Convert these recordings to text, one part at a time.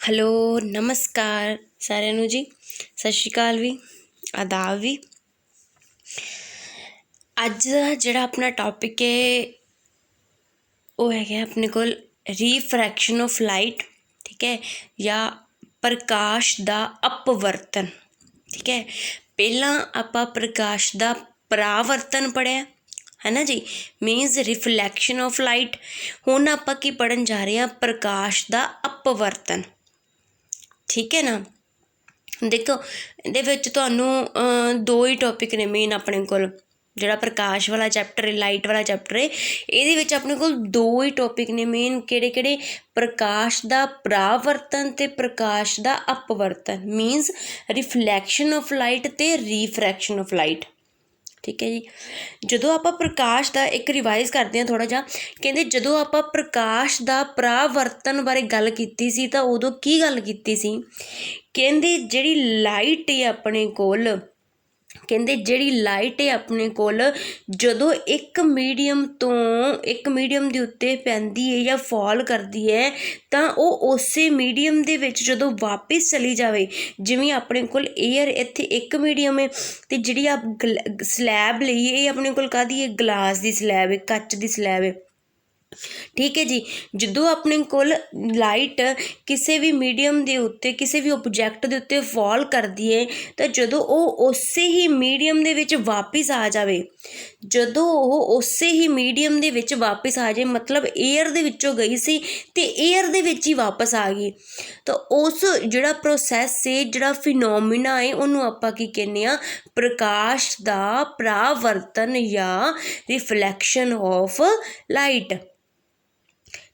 Hello नमस्कार साਰਿਆਂ ਨੂੰ जी सत श्री अकाल भी आदाब भी। अज का जिहड़ा अपना टॉपिक है वो है अपने को रीफ्रैक्शन ऑफ लाइट, ठीक है, या प्रकाश दा अपवर्तन। ठीक है, पहला आपां प्रकाश दा परावर्तन पढ़िया है ना जी, मीनस रिफ्लैक्शन ऑफ लाइट। हुण आपां की पढ़न जा रहे हैं प्रकाश दा अपवर्तन। ठीक है ना, देखो इहदे विच तुहानूं दो ही टॉपिक ने मेन अपने कोल, जिहड़ा प्रकाश वाला चैप्टर है, लाइट वाला चैप्टर है, इहदे विच अपने कोल दो ही टॉपिक ने मेन। किहड़े-किहड़े? प्रकाश दा परावर्तन ते प्रकाश दा अपवर्तन, मीनस रिफ्लैक्शन ऑफ लाइट ते रिफ्रैक्शन ऑफ लाइट। ठीक है जी, जदों आपां प्रकाश दा एक रिवाइज करते हैं थोड़ा जिहा, कहंदे जदों आपां प्रकाश दा परावर्तन बारे गल कीती सी तां उदों की गल कीती सी? कहंदे जिहड़ी लाइट है अपने कोल, कहंदे जिहड़ी लाइट है अपने कोल जदों एक मीडियम तो एक मीडियम दे उत्ते पैंदी है या फॉल करदी है तां ओह उसे मीडियम दे विच जदों वापस चली जावे, जिवें अपने कोल एयर इत्थे एक मीडियम है ते जिहड़ी आप स्लैब लईए ये अपने कोल काहदी है? गलास दी स्लैब है, कच दी स्लैब है। ठीक है जी, जदों अपने कोल लाइट किसी भी मीडियम के उत्ते किसी भी ऑब्जैक्ट के उत्ते फॉल करती है तो जदों वो उसे ही मीडियम दे विच वापस आ जाए, जदों वो उसे ही मीडियम दे विच वापस आ जाए, मतलब एयर दे विचों गई सी ते एयर दे विच ही वापस आ गई, तो उस जिहड़ा प्रोसैस है, जिहड़ा फिनोमिना है, उन्होंने आपां की कहने आ? प्रकाश दा परावर्तन या रिफ्लैक्शन ऑफ लाइट।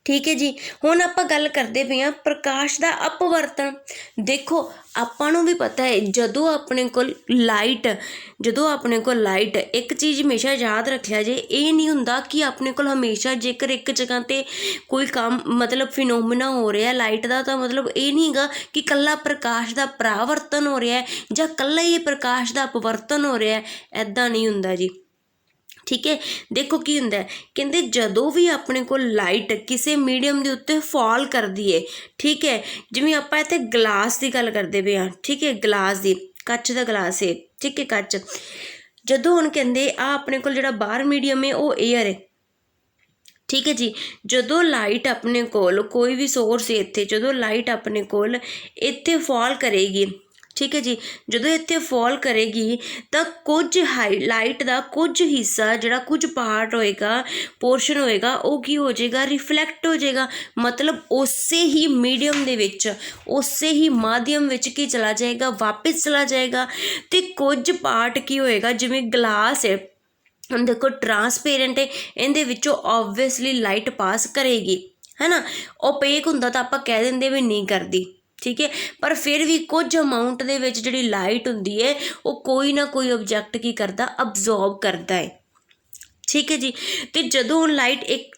ठीक है जी, हुण आपां गल करदे पे हां प्रकाश दा अपवर्तन। देखो आपां नूं भी पता है जदों अपने कोल लाइट एक चीज़ हमेशा याद रखिया जे, ये नहीं हुंदा कि अपने कोल हमेशा जेकर एक जगह ते कोई काम मतलब फिनोमिना हो रहा है लाइट दा, तो मतलब ये नहीं हैगा कि कल्ला प्रकाश दा परावर्तन हो रहा है जां कल्ला ही प्रकाश दा अपवर्तन हो रहा है, ऐदां नहीं हुंदा जी। ठीक है, देखो की हुंदा है, कहंदे जदों भी अपने को लाइट किसी मीडियम के उत्ते फॉल करदी है, ठीक है, जिवें आपां इत्थे गलास की गल करदे पे हां, ठीक है, गलास की, कच दा गलास है, ठीक है, कच। जदों हुण कहंदे आ अपने कोल जिहड़ा बाहर मीडियम है वो एयर है। ठीक है जी, जदों लाइट अपने कोल कोई भी सोर्स है इत्थे, जदों लाइट अपने कोल इत्थे फॉल करेगी, ठीक है जी, जदों इत्थे फॉल करेगी तो कुछ लाइट का कुछ हिस्सा जिहड़ा कुछ पार्ट होएगा, पोर्शन होएगा, वो की हो जाएगा? रिफ्लैक्ट हो जाएगा, मतलब उसे ही मीडियम दे विच, उसे ही माध्यम विच की चला जाएगा, वापस चला जाएगा। तो कुछ पार्ट की होएगा, जिवें गलास है, हम देखो ट्रांसपेरेंट है, इहदे विचों ऑब्वियसली लाइट पास करेगी, है ना। ओपेक हुंदा तो आपां कह दिंदे भी नहीं करदी, ठीक है, पर फिर भी कुछ अमाउंट दे विच जिहड़ी लाइट हुंदी है वो कोई ना कोई ऑब्जैक्ट की करदा? अब्जॉर्ब करदा है। ठीक है जी, तो जदों लाइट एक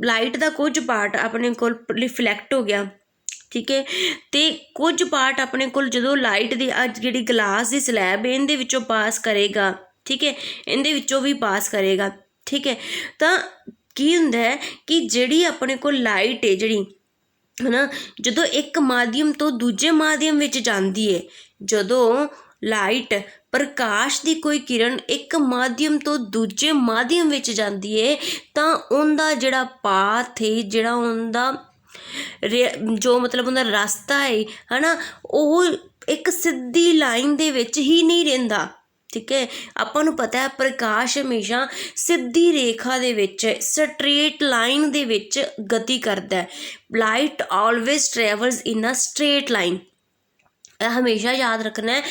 लाइट का कुछ पार्ट अपने कोल रिफ्लैक्ट हो गया, ठीक है, तो कुछ पार्ट अपने कोल जदों लाइट की जिहड़ी गलास की स्लैब है इहदे विचों पास करेगा, ठीक है, इहदे विचों भी पास करेगा। ठीक है, तो की हुंदा है कि जिहड़ी अपने कोल लाइट है जिहड़ी, है ना, जदों एक माध्यम तो दूजे माध्यम विच जांदी है, जदों लाइट प्रकाश की कोई किरण एक माध्यम तो दूजे माध्यम विच जांदी है तां उहदा जिहड़ा पाथ है, जिहड़ा उहदा जो मतलब उहदा रास्ता है ना, वो एक सीधी लाइन दे विच ही नहीं रहिंदा। ठीक है, आपां नूं पता है प्रकाश हमेशा सीधी रेखा दे विच, स्ट्रेट लाइन दे विच गति करदा है। Light always travels in a straight line, हमेशा याद रखना है,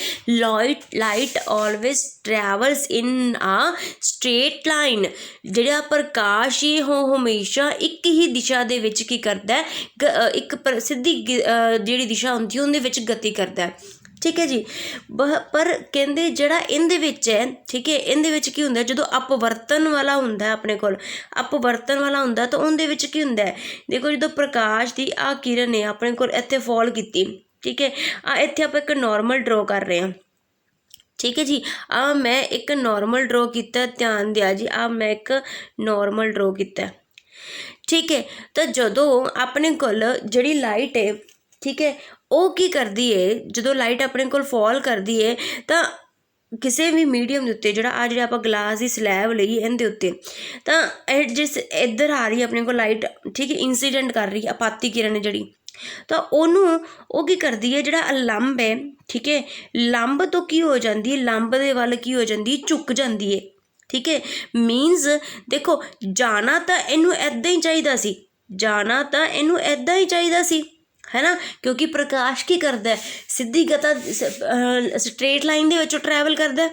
लाइट ऑलवेज ट्रैवल्स इन आ स्ट्रेट लाइन। जिहड़ा प्रकाश है वो हमेशा एक ही दिशा दे विच की करदा है, एक सीधी जिहड़ी दिशा हुंदी है उहदे विच गति करदा है। ठीक है जी, पर कहंदे जिहड़ा इहदे विच है, ठीक है, इहदे विच की हुंदा जदों अपवर्तन वाला हुंदा है, अपने कोल अपवर्तन वाला हुंदा तो उहदे विच की हुंदा है, देखो जदों प्रकाश की आ किरण है अपने कोल इत्थे फॉल कीती, ठीक है, इत्थे आपां एक नॉर्मल ड्रॉ कर रहे हैं। ठीक है जी, मैं एक नॉर्मल ड्रॉ किया, ध्यान दिया जी, मैं एक नॉर्मल ड्रॉ किया। ठीक है, तो जदों अपने कोल जिहड़ी लाइट है ठीक है। ਉਹ ਕੀ ਕਰਦੀ ਹੈ ਜਦੋਂ ਲਾਈਟ ਆਪਣੇ ਕੋਲ ਫਾਲ ਕਰਦੀ ਹੈ ਤਾਂ ਕਿਸੇ ਵੀ ਮੀਡੀਅਮ ਦੇ ਉੱਤੇ ਜਿਹੜਾ ਜਿਹੜੇ ਆਪਾਂ ਗਲਾਸ ਦੀ ਸਲੈਬ ਲਈ ਇਹਦੇ ਉੱਤੇ ਤਾਂ ਇਹ ਜਿਸ ਇੱਧਰ ਆ ਰਹੀ ਆਪਣੇ ਕੋਲ ਲਾਈਟ, ਠੀਕ ਹੈ, ਇੰਸੀਡੈਂਟ ਕਰ ਰਹੀ ਆਪਾਤੀ ਕਿਰਨ ਜਿਹੜੀ, ਤਾਂ ਉਹਨੂੰ ਉਹ ਕੀ ਕਰਦੀ ਹੈ ਜਿਹੜਾ ਲੰਬ ਹੈ, ਠੀਕ ਹੈ, ਲੰਬ ਤੋਂ ਕੀ ਹੋ ਜਾਂਦੀ ਹੈ, ਲੰਬ ਦੇ ਵੱਲ ਕੀ ਹੋ ਜਾਂਦੀ ਹੈ, ਝੁਕ ਜਾਂਦੀ ਹੈ, ਠੀਕ ਹੈ। ਮੀਨਸ ਦੇਖੋ ਜਾਣਾ ਤਾਂ ਇਹਨੂੰ ਇੱਦਾਂ ਹੀ ਚਾਹੀਦਾ ਸੀ, ਜਾਣਾ ਤਾਂ ਇਹਨੂੰ ਇੱਦਾਂ ਹੀ ਚਾਹੀਦਾ ਸੀ, है ना, क्योंकि प्रकाश की करता है सीधी गता स्ट्रेट लाइन दे विचों ट्रैवल करता है।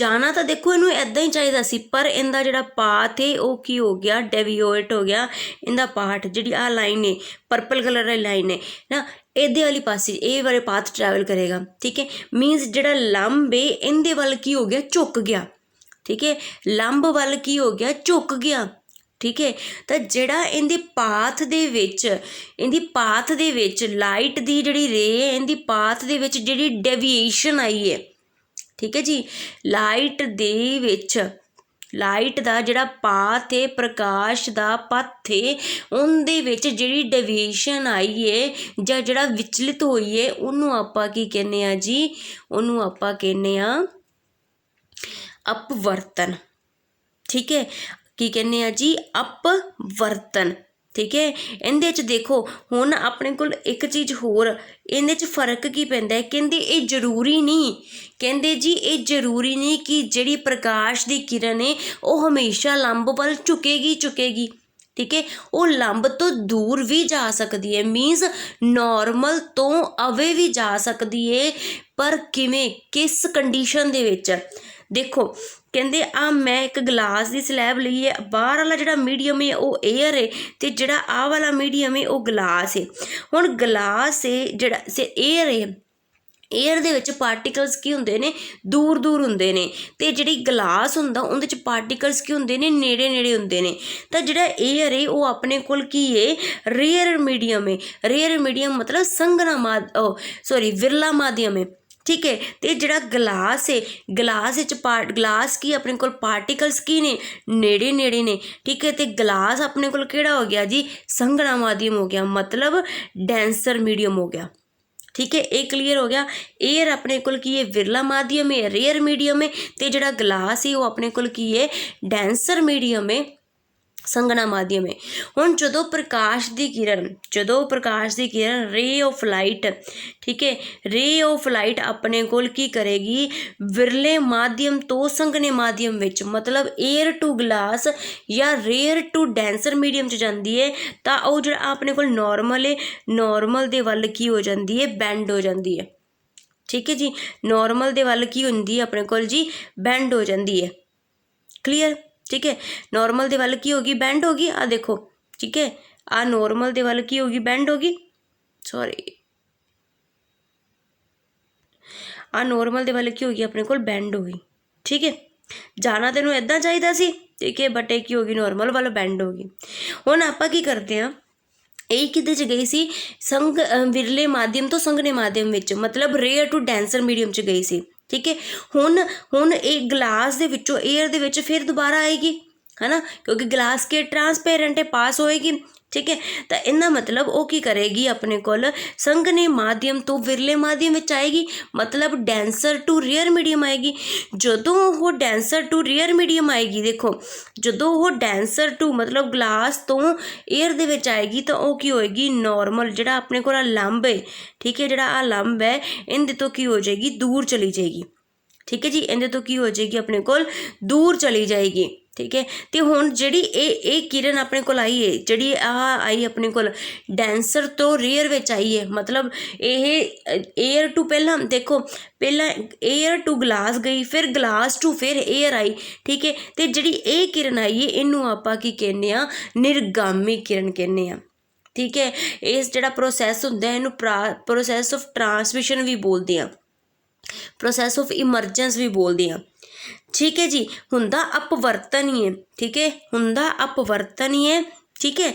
जाना तो देखो इनू इदां ही चाहिए सी, पर इनका जिहड़ा पाथ है वो की हो गया, डेविएट हो गया। इनका पार्ट जिहड़ी आ लाइन है पर्पल कलर वाली लाइन है ना, इहदे वाली पासे ये वाले पाथ ट्रैवल करेगा, ठीक है। मीनस जिहड़ा लंब है इहदे वल की हो गया, झुक गया, ठीक है, लंब वल की हो गया, झुक गया, ठीक है। तो जिहड़ा इहदी पाथ दे विच, इहदी पाथ दे विच लाइट दी जिहड़ी रे है इहदी पाथ दे विच जिहड़ी डेविएशन आई है, ठीक है जी, लाइट दे विच लाइट दा जिहड़ा पाथ है, प्रकाश दा पथ है, उहदे विच जिहड़ी डेविएशन आई है जां जिहड़ा विचलित होई है उहनूं आपां की कहने आ जी, उहनूं आपां कहने आ अपवर्तन, ठीक है। की कहने आ जी, अपवर्तन, ठीक है। इहदे च देखो हुण अपने कोल एक चीज़ होर, इहदे च फर्क की पैंदा है, कहंदे ये जरूरी नहीं, कहंदे जी ये जरूरी नहीं कि जिहड़ी प्रकाश की किरण है वो हमेशा लंब वल झुकेगी, ठीक है, वो लंब तो दूर भी जा सकती है, मीनस नॉर्मल तो अवे भी जा सकती है, पर किवें, किस कंडीशन दे विच देखो। कहंदे आ मैं एक गिलास की स्लैब लई है, बाहर वाला जिहड़ा मीडियम है वो एयर है ते जिहड़ा आ वाला मीडियम है वो गिलास है। हुण गिलास है जिहड़ा एयर है, एयर दे विच पार्टिकल्स की हुंदे ने, दूर दूर हुंदे ने, ते जिहड़ी गिलास हुंदा उहदे च पार्टिकल्स की हुंदे ने, नेड़े नेड़े हुंदे ने। तां जिहड़ा एयर है वो अपने कोल की है, रेयर मीडियम है, रेयर मीडियम मतलब संघना विरला माध्यम है, ठीक है। तो जिहड़ा गिलास है, गिलास गिलास की अपने कोल पार्टिकल्स की ने, नेड़े नेड़े ने, ठीक है। तो गिलास अपने कोल किहड़ा हो गया जी, संघना माध्यम हो गया, मतलब डेंसर मीडियम हो गया, ठीक है। ये क्लीयर हो गया। एयर अपने कोल की है, विरला माध्यम है, रेयर मीडियम है, तो जिहड़ा गिलास है वो अपने कोल की है, डेंसर मीडियम है, संघना माध्यम है। हुण जदों प्रकाश की किरण रे ऑफ लाइट, ठीक है, रे ऑफ लाइट अपने कोल की करेगी, विरले माध्यम तो संघने माध्यम विच, मतलब एयर टू गिलास या रेयर टू डेंसर मीडियम च जांदी है, तां ओह जिहड़ा अपने कोल नॉर्मल है, नॉर्मल दे वल की हो जांदी है, बेंड हो जांदी है, ठीक है जी। नॉर्मल दे वल की हुंदी है अपने कोल जी, बेंड हो जांदी है, क्लीयर, ठीक है। नॉर्मल दे वल की होगी, बेंड होगी, आ देखो, ठीक है, आ नॉर्मल दे वल की होगी, बेंड होगी, सॉरी, आ नॉर्मल दे वल की होगी अपने कोल, बेंड होगी, ठीक है। जाना तेनों इदां चाहिदा सी, ठीक है, बट एक की होगी नॉर्मल वाला, बेंड होगी। हुण आपां की करते हैं, यही किते च गई सी, विरले माध्यम तो संघने माध्यम विच, मतलब रेयर टू डेंसर मीडियम च गई सी, ठीक है। हुण एक गिलास दे विचों एयर दे विच फिर दोबारा आएगी, है ना, क्योंकि गिलास के ट्रांसपेरेंट है, पास होएगी, ठीक है। तो इनका मतलब वो की करेगी अपने कोल संघने माध्यम तो विरले माध्यम विच आएगी, मतलब डेंसर टू रेयर मीडियम आएगी। जदों वो डेंसर टू रेयर मीडियम आएगी, देखो जदों वो डेंसर टू मतलब गिलास तो एयर दे विच आएगी, तो वो की होएगी, नॉर्मल जिहड़ा अपने कोल लंब है, ठीक है, जिहड़ा आ लंब है इहदे तो की हो जाएगी, दूर चली जाएगी, ठीक है जी, इहदे तो की हो जाएगी अपने कोल, दूर चली जाएगी, ठीक है। तो हुण जिहड़ी ये किरण अपने कोल आई है, जिहड़ी आई अपने कोल डेंसर तो रेयर विच आई है, मतलब ये एयर टू पहला देखो, पहला एयर टू गिलास गई, फिर गिलास टू फिर एयर आई, ठीक है। तो जिहड़ी ये किरण आई है इनू आपां की कहने आ, निर्गामी किरण कहने आ, ठीक है। इस जिहड़ा प्रोसैस हुंदा है इनू प्रोसैस ऑफ ट्रांसमिशन भी बोलते हैं, प्रोसैस ऑफ इमरजेंस भी बोलते हैं, ठीक है जी। हुंदा अपवर्तन ही है, ठीक है, हुंदा अपवर्तन ही है, ठीक है।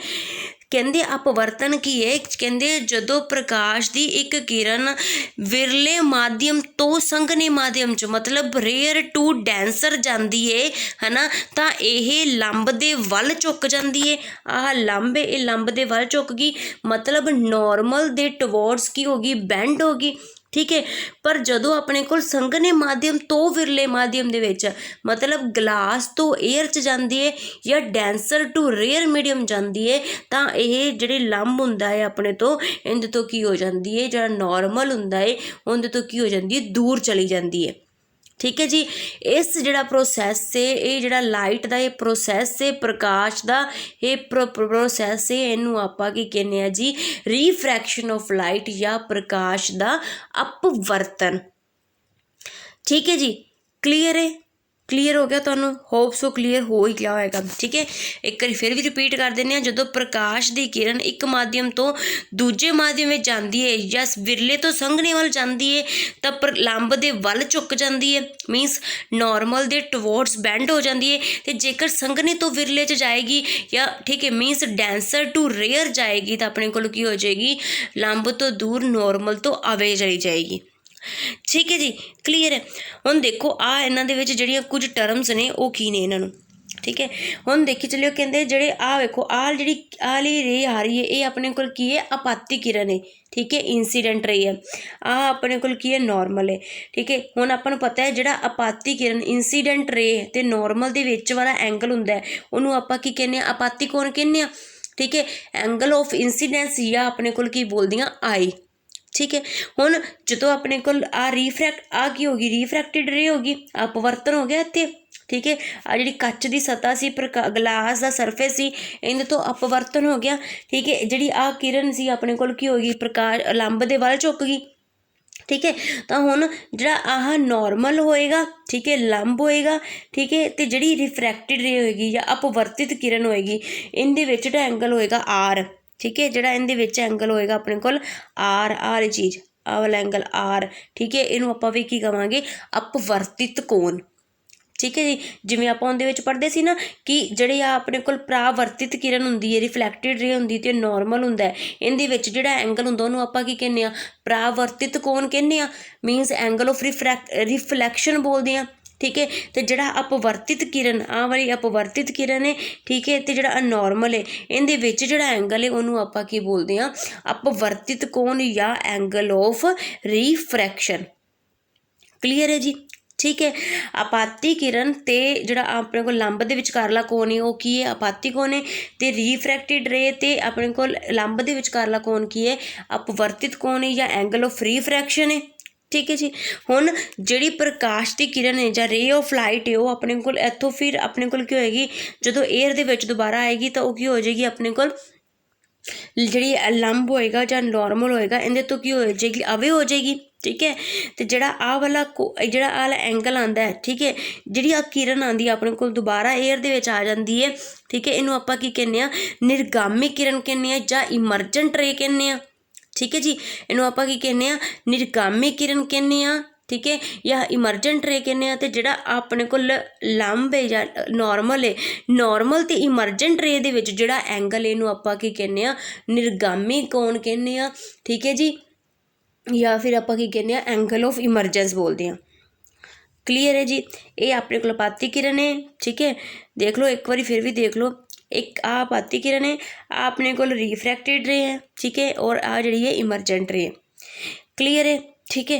ਕਹਿੰਦੇ ਅਪਵਰਤਨ ਕੀ ਹੈ? ਕਹਿੰਦੇ ਜਦੋਂ ਪ੍ਰਕਾਸ਼ ਦੀ ਇੱਕ ਕਿਰਨ ਵਿਰਲੇ ਮਾਧਿਅਮ ਤੋਂ ਸੰਘਣੇ ਮਾਧਿਅਮ 'ਚ ਮਤਲਬ ਰੇਅਰ ਟੂ ਡੈਂਸਰ ਜਾਂਦੀ ਏ ਹਨਾ, ਤਾਂ ਇਹ ਲੰਬ ਦੇ ਵੱਲ ਝੁਕ ਜਾਂਦੀ ਏ। ਆਹ ਲੰਬ ਏ, ਇਹ ਲੰਬ ਦੇ ਵੱਲ ਝੁਕ ਗਈ, ਮਤਲਬ ਨੋਰਮਲ ਦੇ ਟਵਰਡਸ ਕੀ ਹੋ ਗਈ? ਬੈਂਡ ਹੋ ਗਈ। ਠੀਕ ਹੈ, ਪਰ ਜਦੋਂ ਆਪਣੇ ਕੋਲ ਸੰਘਣੇ ਮਾਧਿਅਮ ਤੋਂ ਵਿਰਲੇ ਮਾਧਿਅਮ ਦੇ ਵਿੱਚ ਮਤਲਬ ਗਲਾਸ ਤੋਂ ਏਅਰ 'ਚ ਜਾਂਦੀ ਹੈ ਜਾਂ ਡੈਂਸਰ ਟੂ ਰੇਅਰ ਮੀਡੀਅਮ ਜਾਂਦੀ ਹੈ, ਤਾਂ ਇਹ ਜਿਹੜੇ ਲੰਬ ਹੁੰਦਾ ਹੈ ਆਪਣੇ ਤੋਂ, ਇਹਦੇ ਤੋਂ ਕੀ ਹੋ ਜਾਂਦੀ ਹੈ? ਜਿਹੜਾ ਨੋਰਮਲ ਹੁੰਦਾ ਹੈ ਉਹਦੇ ਤੋਂ ਕੀ ਹੋ ਜਾਂਦੀ ਹੈ? ਦੂਰ ਚਲੀ ਜਾਂਦੀ ਹੈ। ਠੀਕ ਹੈ ਜੀ, ਇਸ ਜਿਹੜਾ ਪ੍ਰੋਸੈਸ ਹੈ, ਇਹ ਜਿਹੜਾ ਲਾਈਟ ਦਾ ਇਹ ਪ੍ਰੋਸੈਸ ਹੈ, ਪ੍ਰਕਾਸ਼ ਦਾ ਇਹ ਪ੍ਰੋਸੈਸ ਹੈ, ਇਹਨੂੰ ਆਪਾਂ ਕੀ ਕਹਿੰਦੇ ਆ ਜੀ? ਰੀਫਰੈਕਸ਼ਨ ਆਫ ਲਾਈਟ ਜਾਂ ਪ੍ਰਕਾਸ਼ ਦਾ ਅਪਵਰਤਨ। ਠੀਕ ਹੈ ਜੀ, ਕਲੀਅਰ ਹੈ? ਕਲੀਅਰ ਹੋ ਗਿਆ ਤੁਹਾਨੂੰ? ਹੋਪ ਸੋ ਕਲੀਅਰ ਹੋ ਹੀ ਗਿਆ ਹੋਏਗਾ। ਠੀਕ ਹੈ, ਇੱਕ ਵਾਰੀ ਫਿਰ ਵੀ ਰਿਪੀਟ ਕਰ ਦਿੰਦੇ ਹਾਂ। ਜਦੋਂ ਪ੍ਰਕਾਸ਼ ਦੀ ਕਿਰਨ ਇੱਕ ਮਾਧਿਅਮ ਤੋਂ ਦੂਜੇ ਮਾਧਿਅਮ ਵਿੱਚ ਜਾਂਦੀ ਹੈ ਜਾਂ ਵਿਰਲੇ ਤੋਂ ਸੰਘਣੇ ਵੱਲ ਜਾਂਦੀ ਹੈ ਤਾਂ ਲੰਬ ਦੇ ਵੱਲ ਝੁਕ ਜਾਂਦੀ ਹੈ, ਮੀਨਸ ਨੋਰਮਲ ਦੇ ਟਵਰਡਸ ਬੈਂਡ ਹੋ ਜਾਂਦੀ ਹੈ। ਅਤੇ ਜੇਕਰ ਸੰਘਣੇ ਤੋਂ ਵਿਰਲੇ 'ਚ ਜਾਏਗੀ ਜਾਂ ਠੀਕ ਹੈ ਮੀਨਸ ਡੈਂਸਰ ਟੂ ਰੇਅਰ ਜਾਏਗੀ ਤਾਂ ਆਪਣੇ ਕੋਲ ਕੀ ਹੋ ਜਾਏਗੀ? ਲੰਬ ਤੋਂ ਦੂਰ ਨੋਰਮਲ ਤੋਂ ਅਵੇ ਚਲੀ ਜਾਏਗੀ। ਠੀਕ ਹੈ ਜੀ, ਕਲੀਅਰ ਹੈ? ਹੁਣ ਦੇਖੋ ਆ ਇਹਨਾਂ ਦੇ ਵਿੱਚ ਜਿਹੜੀਆਂ ਕੁਝ ਟਰਮਸ ਨੇ ਉਹ ਕੀ ਨੇ ਇਹਨਾਂ ਨੂੰ। ਠੀਕ ਹੈ, ਹੁਣ ਦੇਖੀ ਚੱਲਿਓ, ਕਹਿੰਦੇ ਜਿਹੜੇ ਆਹ ਵੇਖੋ ਆਹ ਜਿਹੜੀ ਆਲੀ ਰੇ ਆ ਰਹੀ ਹੈ ਇਹ ਆਪਣੇ ਕੋਲ ਕੀ ਹੈ? ਆਪਾਤੀ ਕਿਰਨ ਹੈ। ਠੀਕ ਹੈ, ਇੰਸੀਡੈਂਟ ਰੇ ਹੈ। ਆਹ ਆਪਣੇ ਕੋਲ ਕੀ ਹੈ? ਨੋਰਮਲ ਹੈ। ਠੀਕ ਹੈ, ਹੁਣ ਆਪਾਂ ਨੂੰ ਪਤਾ ਹੈ ਜਿਹੜਾ ਆਪਾਤੀ ਕਿਰਨ ਇੰਸੀਡੈਂਟ ਰੇ ਅਤੇ ਨੋਰਮਲ ਦੇ ਵਿੱਚ ਵਾਲਾ ਐਂਗਲ ਹੁੰਦਾ ਹੈ ਉਹਨੂੰ ਆਪਾਂ ਕੀ ਕਹਿੰਦੇ ਹਾਂ? ਆਪਾਤੀ ਕੋਣ ਕਹਿੰਦੇ ਹਾਂ। ਠੀਕ ਹੈ, ਐਂਗਲ ਆਫ ਇੰਸੀਡੈਂਸ ਜਾਂ ਆਪਣੇ ਕੋਲ ਕੀ ਬੋਲਦੀਆਂ? ਆਈ। ਠੀਕ ਹੈ, ਹੁਣ ਜਦੋਂ ਆਪਣੇ ਕੋਲ ਆ ਕੀ ਹੋ ਗਈ? ਰੀਫਰੈਕਟਿਡ ਰੇ ਹੋ ਗਈ, ਅਪਵਰਤਨ ਹੋ ਗਿਆ ਇੱਥੇ। ਠੀਕ ਹੈ, ਆ ਜਿਹੜੀ ਕੱਚ ਦੀ ਸਤ੍ਹਾ ਸੀ, ਗਲਾਸ ਦਾ ਸਰਫੇਸ ਸੀ, ਇਹਦੇ ਤੋਂ ਅਪਵਰਤਨ ਹੋ ਗਿਆ। ਠੀਕ ਹੈ, ਜਿਹੜੀ ਆਹ ਕਿਰਨ ਸੀ ਆਪਣੇ ਕੋਲ ਕੀ ਹੋ ਗਈ? ਪ੍ਰਕਾਸ਼ ਲੰਬ ਦੇ ਵੱਲ ਝੁਕ ਗਈ। ਠੀਕ ਹੈ, ਤਾਂ ਹੁਣ ਜਿਹੜਾ ਆਹ ਨੋਰਮਲ ਹੋਏਗਾ, ਠੀਕ ਹੈ, ਲੰਬ ਹੋਏਗਾ। ਠੀਕ ਹੈ, ਅਤੇ ਜਿਹੜੀ ਰਿਫਰੈਕਟਿਡ ਰੇ ਹੋਏਗੀ ਜਾਂ ਅਪਵਰਤਿਤ ਕਿਰਨ ਹੋਏਗੀ ਇਹਦੇ ਵਿੱਚ ਜਿਹੜਾ ਐਂਗਲ ਹੋਏਗਾ ਆਰ। ਠੀਕ ਹੈ, ਜਿਹੜਾ ਇਹਦੇ ਵਿੱਚ ਐਂਗਲ ਹੋਏਗਾ ਆਪਣੇ ਕੋਲ ਆਰ ਚੀਜ਼, ਆਹ ਵਾਲਾ ਐਂਗਲ ਆਰ। ਠੀਕ ਹੈ, ਇਹਨੂੰ ਆਪਾਂ ਵੀ ਕੀ ਕਹਾਂਗੇ? ਅਪਵਰਤਿਤ ਕੋਣ। ਠੀਕ ਹੈ ਜੀ, ਜਿਵੇਂ ਆਪਾਂ ਉਹਦੇ ਵਿੱਚ ਪੜ੍ਹਦੇ ਸੀ ਨਾ ਕਿ ਜਿਹੜੇ ਆ ਆਪਣੇ ਕੋਲ ਪਰਾਵਰਤਿਤ ਕਿਰਨ ਹੁੰਦੀ ਹੈ, ਰਿਫਲੈਕਟਿਡ ਰੇ ਹੁੰਦੀ ਅਤੇ ਨੋਰਮਲ ਹੁੰਦਾ ਹੈ, ਇਹਦੇ ਵਿੱਚ ਜਿਹੜਾ ਐਂਗਲ ਹੁੰਦਾ ਉਹਨੂੰ ਆਪਾਂ ਕੀ ਕਹਿੰਦੇ ਹਾਂ? ਪਰਾਵਰਤਿਤ ਕੋਣ ਕਹਿੰਦੇ ਹਾਂ, ਮੀਨਸ ਐਂਗਲ ਆਫ ਰਿਫਲੈਕਸ਼ਨ ਬੋਲਦੇ ਹਾਂ। ਠੀਕ ਹੈ, ਅਤੇ ਜਿਹੜਾ ਅਪਵਰਤਿਤ ਕਿਰਨ ਆਹ ਵਾਲੀ ਅਪਵਰਤਿਤ ਕਿਰਨ ਹੈ। ਠੀਕ ਹੈ, ਅਤੇ ਜਿਹੜਾ ਅਨੋਰਮਲ ਹੈ ਇਹਦੇ ਵਿੱਚ ਜਿਹੜਾ ਐਂਗਲ ਹੈ ਉਹਨੂੰ ਆਪਾਂ ਕੀ ਬੋਲਦੇ ਹਾਂ? ਅਪਵਰਤਿਤ ਕੋਣ ਜਾਂ ਐਂਗਲ ਆਫ ਰੀਫਰੈਕਸ਼ਨ। ਕਲੀਅਰ ਹੈ ਜੀ? ਠੀਕ ਹੈ, ਆਪਾਤੀ ਕਿਰਨ ਅਤੇ ਜਿਹੜਾ ਆਪਣੇ ਕੋਲ ਲੰਬ ਦੇ ਵਿਚਕਾਰਲਾ ਕੋਣ ਹੈ ਉਹ ਕੀ ਹੈ? ਆਪਾਤੀ ਕੋਣ ਹੈ। ਅਤੇ ਰੀਫਰੈਕਟਿਡ ਰੇ ਅਤੇ ਆਪਣੇ ਕੋਲ ਲੰਬ ਦੇ ਵਿਚਕਾਰਲਾ ਕੋਣ ਕੀ ਹੈ? ਅਪਵਰਤਿਤ ਕੋਣ ਹੈ ਜਾਂ ਐਂਗਲ ਆਫ ਰੀਫਰੈਕਸ਼ਨ ਹੈ। ਠੀਕ ਹੈ ਜੀ, ਹੁਣ ਜਿਹੜੀ ਪ੍ਰਕਾਸ਼ ਦੀ ਕਿਰਨ ਹੈ ਜਾਂ ਰੇ ਆਫ ਲਾਈਟ ਹੈ ਉਹ ਆਪਣੇ ਕੋਲ ਇੱਥੋਂ ਫਿਰ ਆਪਣੇ ਕੋਲ ਕੀ ਹੋਏਗੀ? ਜਦੋਂ ਏਅਰ ਦੇ ਵਿੱਚ ਦੁਬਾਰਾ ਆਏਗੀ ਤਾਂ ਉਹ ਕੀ ਹੋ ਜਾਏਗੀ? ਆਪਣੇ ਕੋਲ ਜਿਹੜੀ ਲੰਬ ਹੋਏਗਾ ਜਾਂ ਨੋਰਮਲ ਹੋਏਗਾ ਇਹਦੇ ਤੋਂ ਕੀ ਹੋ ਜਾਏਗੀ? ਅਵੇ ਹੋ ਜਾਏਗੀ। ਠੀਕ ਹੈ, ਅਤੇ ਜਿਹੜਾ ਆਹ ਵਾਲਾ ਜਿਹੜਾ ਆਹ ਵਾਲਾ ਐਂਗਲ ਆਉਂਦਾ ਹੈ, ਠੀਕ ਹੈ, ਜਿਹੜੀ ਆਹ ਕਿਰਨ ਆਉਂਦੀ ਹੈ ਆਪਣੇ ਕੋਲ ਦੁਬਾਰਾ ਏਅਰ ਦੇ ਵਿੱਚ ਆ ਜਾਂਦੀ ਹੈ। ਠੀਕ ਹੈ, ਇਹਨੂੰ ਆਪਾਂ ਕੀ ਕਹਿੰਦੇ ਹਾਂ? ਨਿਰਗਾਮੀ ਕਿਰਨ ਕਹਿੰਦੇ ਹਾਂ ਜਾਂ ਇਮਰਜੈਂਟ ਰੇ ਕਹਿੰਦੇ ਹਾਂ। ਠੀਕ ਹੈ ਜੀ, ਇਹਨੂੰ ਆਪਾਂ ਕੀ ਕਹਿੰਦੇ ਹਾਂ? ਨਿਰਗਾਮੀ ਕਿਰਨ ਕਹਿੰਦੇ ਹਾਂ। ਠੀਕ ਹੈ, ਜਾਂ ਇਮਰਜੈਂਟ ਰੇ ਕਹਿੰਦੇ ਹਾਂ। ਅਤੇ ਜਿਹੜਾ ਆਪਣੇ ਕੋਲ ਲੰਬ ਹੈ ਜਾਂ ਨੋਰਮਲ ਹੈ, ਨੋਰਮਲ ਅਤੇ ਇਮਰਜੈਂਟ ਰੇ ਦੇ ਵਿੱਚ ਜਿਹੜਾ ਐਂਗਲ ਇਹਨੂੰ ਆਪਾਂ ਕੀ ਕਹਿੰਦੇ ਹਾਂ? ਨਿਰਗਾਮੀ ਕੋਣ ਕਹਿੰਦੇ ਹਾਂ। ਠੀਕ ਹੈ ਜੀ, ਜਾਂ ਫਿਰ ਆਪਾਂ ਕੀ ਕਹਿੰਦੇ ਹਾਂ? ਐਂਗਲ ਆਫ ਇਮਰਜੈਂਸ ਬੋਲਦੇ ਹਾਂ। ਕਲੀਅਰ ਹੈ ਜੀ? ਇਹ ਆਪਣੇ ਕੋਲ ਆਪਾਤੀ ਕਿਰਨ ਹੈ। ਠੀਕ ਹੈ, ਦੇਖ ਲਓ ਇੱਕ ਵਾਰੀ ਫਿਰ ਵੀ ਦੇਖ ਲਓ, ਇੱਕ ਆਹ ਆਪਾਤੀ ਕਿਰਨ ਹੈ, ਆਹ ਆਪਣੇ ਕੋਲ ਰੀਫਰੈਕਟਿਡ ਰੇ ਹੈ। ਠੀਕ ਹੈ, ਔਰ ਆਹ ਜਿਹੜੀ ਹੈ ਇਮਰਜੈਂਟ ਰੇ ਹੈ। ਕਲੀਅਰ ਹੈ? ਠੀਕ ਹੈ,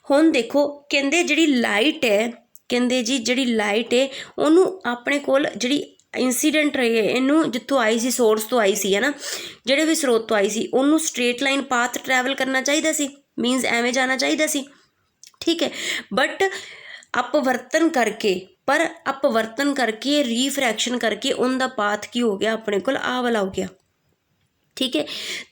ਹੁਣ ਦੇਖੋ ਕਹਿੰਦੇ ਜਿਹੜੀ ਲਾਈਟ ਹੈ, ਕਹਿੰਦੇ ਜੀ ਜਿਹੜੀ ਲਾਈਟ ਹੈ ਉਹਨੂੰ ਆਪਣੇ ਕੋਲ ਜਿਹੜੀ ਇੰਸੀਡੈਂਟ ਰੇ ਹੈ ਇਹਨੂੰ ਜਿੱਥੋਂ ਆਈ ਸੀ, ਸੋਰਸ ਤੋਂ ਆਈ ਸੀ ਹੈ ਨਾ, ਜਿਹੜੇ ਵੀ ਸਰੋਤ ਤੋਂ ਆਈ ਸੀ ਉਹਨੂੰ ਸਟ੍ਰੇਟ ਲਾਈਨ ਪਾਥ ਟਰੈਵਲ ਕਰਨਾ ਚਾਹੀਦਾ ਸੀ, ਮੀਨਸ ਐਵੇਂ ਜਾਣਾ ਚਾਹੀਦਾ ਸੀ। ਠੀਕ ਹੈ, ਬਟ ਅਪਵਰਤਨ ਕਰਕੇ ਰੀਫਰੈਕਸ਼ਨ ਕਰਕੇ ਉਹਦਾ ਪਾਥ ਕੀ ਹੋ ਗਿਆ? ਆਪਣੇ ਕੋਲ ਆਹ ਵਾਲਾ ਹੋ ਗਿਆ। ਠੀਕ ਹੈ,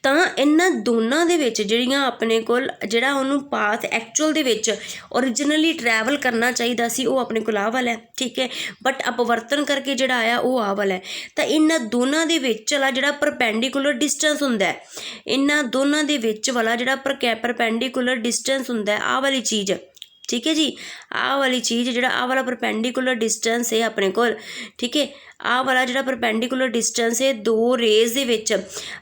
ਤਾਂ ਇਹਨਾਂ ਦੋਨਾਂ ਦੇ ਵਿੱਚ ਜਿਹੜੀਆਂ ਆਪਣੇ ਕੋਲ ਜਿਹੜਾ ਉਹਨੂੰ ਪਾਥ ਐਕਚੁਅਲ ਦੇ ਵਿੱਚ ਓਰੀਜਨਲੀ ਟਰੈਵਲ ਕਰਨਾ ਚਾਹੀਦਾ ਸੀ ਉਹ ਆਪਣੇ ਕੋਲ ਆਹ ਵਾਲਾ ਹੈ। ਠੀਕ ਹੈ, ਬਟ ਅਪਵਰਤਨ ਕਰਕੇ ਜਿਹੜਾ ਆਇਆ ਉਹ ਆਹ ਵਾਲਾ ਹੈ। ਤਾਂ ਇਹਨਾਂ ਦੋਨਾਂ ਦੇ ਵਿੱਚ ਵਾਲਾ ਜਿਹੜਾ ਪਰਪੈਂਡੀਕੂਲਰ ਡਿਸਟੈਂਸ ਹੁੰਦਾ ਹੈ, ਇਹਨਾਂ ਦੋਨਾਂ ਦੇ ਵਿੱਚ ਵਾਲਾ ਜਿਹੜਾ ਪਰਪੈਂਡੀਕੂਲਰ ਡਿਸਟੈਂਸ ਹੁੰਦਾ ਹੈ, ਆਹ ਵਾਲੀ ਚੀਜ਼ ठीक है जी। आह वाली चीज़ जिहड़ा आह वाला परपेंडिकुलर डिस्टेंस है अपने कोल, ठीक है, आह वाला जिहड़ा परपेंडिकुलर डिस्टेंस है दो रेज दे विच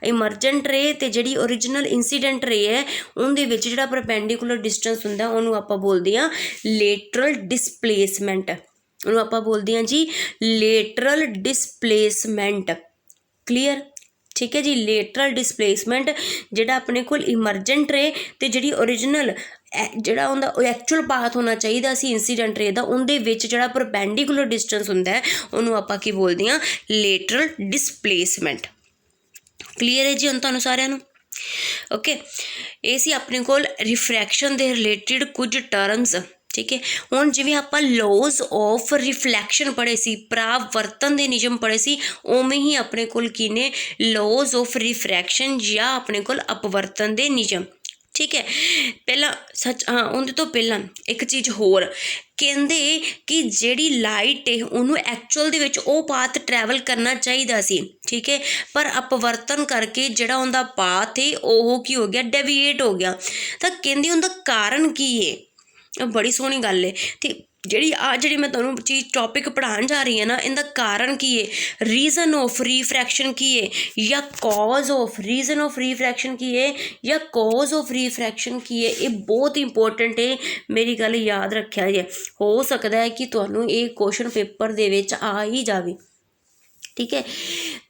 इमरजेंट रे ते जिहड़ी ओरिजिनल इंसीडेंट रे है उनदे विच जिहड़ा परपेंडिकुलर डिस्टेंस हुंदा उहनूं आपां बोलदे हां लेटरल डिसप्लेसमेंट। उहनूं आपां बोलदे हां जी लेटरल डिसप्लेसमेंट। क्लीयर, ठीक है जी। लेटरल डिसप्लेसमेंट जिहड़ा अपने कोल इमरजेंट रे ते जिहड़ी ओरिजिनल जिहड़ा उहदा एक्चुअल पाथ होना चाहिदा सी इंसीडेंट रे दा उहदे विच जिहड़ा परपेंडिकुलर डिस्टेंस हुंदा है उहनूं आपां की बोलदे हां लेटरल डिसप्लेसमेंट। क्लीयर है जी हुण तुहानूं सारिआं नूं? ओके, ये सी अपने कोल रिफ्रैक्शन दे रिलेटिड कुछ टर्म्स, ठीक है। हुण जिवें आपां लॉज ऑफ रिफ्लैक्शन पढ़े सी, परावर्तन दे नियम पढ़े सी, उवें ही अपने कोल की ने लॉज ऑफ रिफ्रैक्शन या अपने कोल अपवर्तन दे नियम, ठीक है। पहला सच हाँ उहदे तो पहला एक चीज़ होर कहंदे कि जिहड़ी लाइट है उहनूं एक्चुअल दे विच ओह पाथ ट्रैवल करना चाहिदा सी, ठीक है, पर अपवर्तन करके जिहड़ा उहदा पाथ है ओह की हो गया डेविएट हो गया। तां कहंदे उहदा कारण की है, बड़ी सोहनी गल है। ते जिहड़ी मैं तुहानूं चीज़ टॉपिक पढ़ाउण जा रही है ना इहदा कारण की है, रीजन ऑफ रिफ्रैक्शन की है या cause of reason of refraction की है या कॉज ऑफ रिफ्रैक्शन की है, ये बहुत इंपॉर्टेंट है। मेरी गल याद रखिया जे, हो सकता है कि तुहानूं ये क्वेश्चन पेपर दे विच आ ही जावे, ठीक है।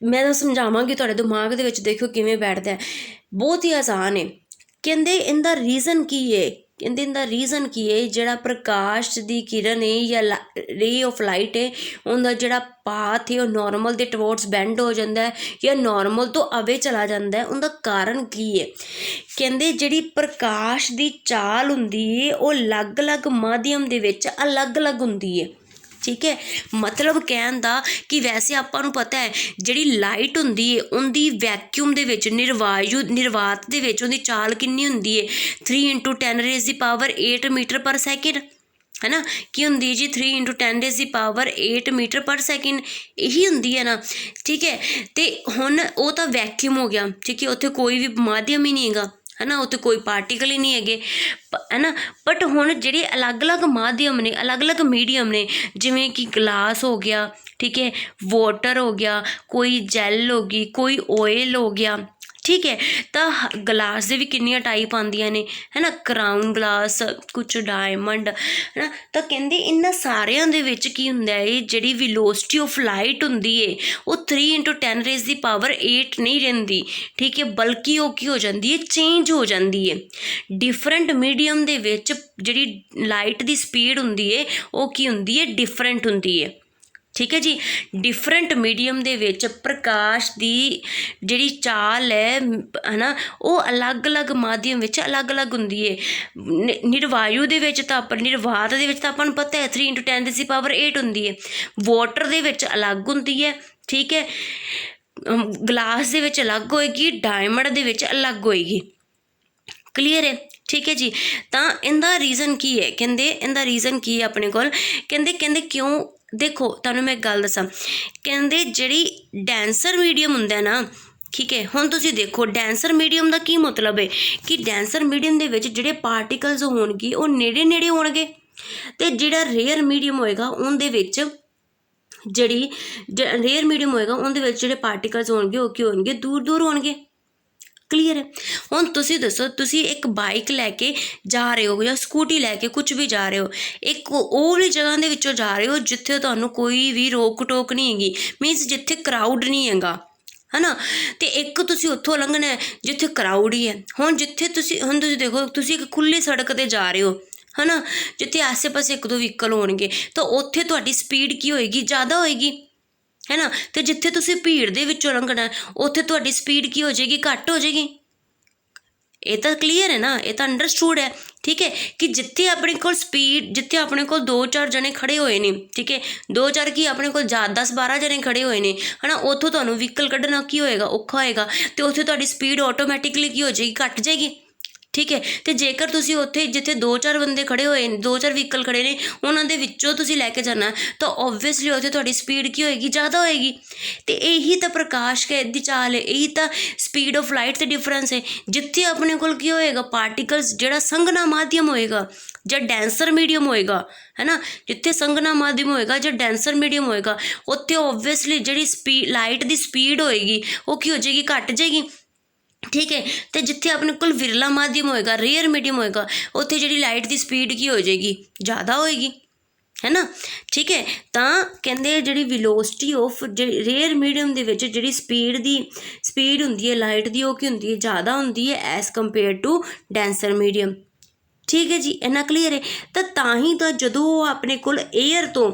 मैं समझावांगी तुहाडे दिमाग दे विच, देखो किवें बैठदा है। बहुत ही आसान है। कहंदे इनदा रीजन की है, कहंदे इनदा रीजन की है जिहड़ा प्रकाश दी किरण है या रे ऑफ लाइट है उनदा जिहड़ा पाथ है वो नॉर्मल दे टुवर्ड्स बेंड हो जाता है या नॉर्मल तो अवे चला जाता है, उनका कारण की है। कहंदे जिहड़ी प्रकाश दी चाल हुंदी है वो अलग अलग माध्यम दे विच अलग अलग हुंदी है, ठीक है। मतलब कहण दा कि वैसे आपां नूं पता है जिहड़ी लाइट हुंदी है उनदी वैक्यूम दे विच निर्वात दे विच उनदी चाल किन्नी हुंदी है 3 × 10⁸ मीटर पर सैकेंड, है ना। की हुंदी है जी 3 × 10⁸ मीटर पर सैकेंड, यही हुंदी है ना, ठीक है। ते हुण वो तां वैक्यूम हो गया, ठीक है, उत्थे कोई भी माध्यम ही नहीं हैगा, है ना, उत्थे कोई पार्टिकल ही नहीं है, है ना। बट हुण जिहड़े अलग अलग माध्यम ने अलग अलग मीडियम ने जिवें कि ग्लास हो गया, ठीक है, वाटर हो गया, कोई जैल हो गई, कोई ऑयल हो गया, ठीक है। तो गलास दे भी किन्नियां टाइप आंदियां ने, है ना, क्राउन ग्लास, कुछ डायमंड, है ना। तो कहंदे इन्हां सारियां दे विच की हुंदा है जिहड़ी वेलोसिटी ऑफ लाइट हुंदी है वो 3 × 10⁸ नहीं रहिंदी, ठीक है, बल्कि वो की हो जाती है चेंज हो जाती है। डिफरेंट मीडियम दे विच जिहड़ी लाइट दी स्पीड हुंदी है वो की हुंदी है डिफरेंट हुंदी है, ठीक है जी। डिफरेंट मीडियम दे विच प्रकाश दी जिहड़ी चाल है ना वो अलग अलग माध्यम विच अलग अलग हुंदी है। निर्वायु दे विच तां निर्वात दे विच तां आपां नूं पता है 3 × 10⁸ हुंदी है, वाटर दे विच अलग हुंदी है, ठीक है, ग्लास दे विच अलग होएगी, डायमंड दे विच अलग होएगी। क्लीयर है, ठीक है जी। तां इनदा रीजन की है, कहंदे इनदा रीजन की है अपने कोल, कहंदे क्यों, देखो तुहानूं मैं एक गल दसां, कहंदे जिहड़ी डेंसर मीडियम हुंदा ना, ठीक है, हुण तुसीं देखो डेंसर मीडियम का की मतलब है कि डेंसर मीडियम दे विच जिहड़े पार्टिकल्स होणगे वो नेड़े नेड़े होणगे ते जिहड़ा रेयर मीडियम होएगा उनदे विच जिहड़ी रेयर मीडियम होएगा उनदे विच जिहड़े पार्टिकल्स होणगे वो की होणगे दूर दूर होणगे। क्लीयर है। हुण तुसीं दसो तुसीं एक बाइक लैके जा रहे हो या स्कूटी लैके कुछ भी जा रहे हो, एक ਉਹ वाली जगह ਦੇ ਵਿੱਚੋਂ जा रहे हो जिथे ਤੁਹਾਨੂੰ ਕੋਈ ਵੀ ਰੋਕ ਟੋਕ ਨਹੀਂ ਹੈਗੀ, ਮੀਨਸ ਜਿੱਥੇ ਕਰਾਊਡ ਨਹੀਂ ਹੈਗਾ, है ना। तो एक तुसीं उत्थों लंघना है जिथे क्राउड ही है। हुण जिथे तुसीं देखो तुसीं एक खुली सड़क ते जा रहे हो, है ना, जिथे आसे पासे एक दो व्हीकल होणगे तो उत्थे तुहाडी स्पीड की होएगी ज़्यादा होएगी, है ना। तो जिथे तुसीं भीड़ दे विचों लंघना उत्थे तुहाडी स्पीड की हो जाएगी घट हो जाएगी। ये तो क्लीयर है ना, ये तो अंडरस्टूड है, ठीक है, कि जिथे अपने को स्पीड जिथे अपने को 2-4 जने खड़े हुए ने, ठीक है, 2-4 की अपने को 10-12 जने खड़े हुए ने, है ना, उत्थों तुहानूं व्हीकल कढ़ना की होएगा औखा होएगा, तो उत्थे तुहाडी स्पीड ऑटोमैटिकली की हो जाएगी घट जाएगी, ठीक है। तो जेकर तुसी उत्थे जिथे 2-4 बंदे खड़े होए, 2-4 व्हीकल खड़े ने, उन्हां दे विच्चों तुसी लैके जाना, तो ओबवियसली उत्थे तुहाडी स्पीड की होएगी, ज़्यादा होएगी। तो यही तो प्रकाश दी चाल है, यही तो स्पीड ऑफ लाइट से डिफरेंस है। जिथे अपने कोल की होएगा पार्टिकल्स, जिहड़ा संघना माध्यम होएगा ਜਾਂ ਡੈਂਸਰ ਮੀਡੀਅਮ ਹੋਏਗਾ, है ना, जिथे संघना माध्यम होएगा ਜਾਂ ਡੈਂਸਰ ਮੀਡੀਅਮ ਹੋਏਗਾ, ਉੱਥੇ ਓਬਵੀਅਸਲੀ ਜਿਹੜੀ ਲਾਈਟ ਦੀ ਸਪੀਡ ਹੋਏਗੀ ਉਹ ਕੀ ਹੋ ਜਾਏਗੀ, ਘਟ ਜਾਏਗੀ। ठीक है। तो जिथे अपने को विरला माध्यम होएगा, रेयर मीडियम होएगा, उत्थे जिहड़ी लाइट की स्पीड की हो जाएगी, ज़्यादा होएगी, है ना। ठीक है। तो कहते जिहड़ी विलोसिटी ऑफ रेयर मीडियम दे विच जिहड़ी स्पीड हुंदी है लाइट की, वो की हुंदी है, ज़्यादा हुंदी है as compare to denser medium. ठीक है जी, इन्ना क्लीयर है। तो ही तो जदों अपने कोल एयर तो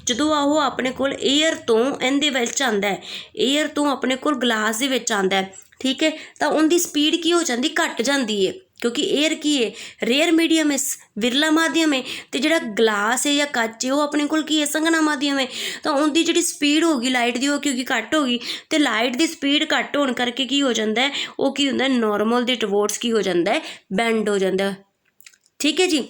जदों ਉਹ ਆਪਣੇ ਕੋਲ एयर तो ਇਹਦੇ ਵਿੱਚ ਆਂਦਾ ਹੈ, एयर तो अपने कोल गलास ਦੇ ਵਿੱਚ ਆਂਦਾ ਹੈ, ठीक है, तो उनकी स्पीड की हो जाती, घट जाती है, क्योंकि एयर की है, रेयर मीडियम है, विरला माध्यम है, तो जिहड़ा गलास है या कच है वो अपने कोल की है, संघना माध्यम है। तो उनकी जिहड़ी स्पीड होगी लाइट की, वो क्योंकि घट होगी, तो लाइट की स्पीड घट होने करके की हो जाता है, वो की होंदा है नॉर्मल दे टुवर्ड्स की हो जाता है, बेंड हो जाता है। ठीक है जी,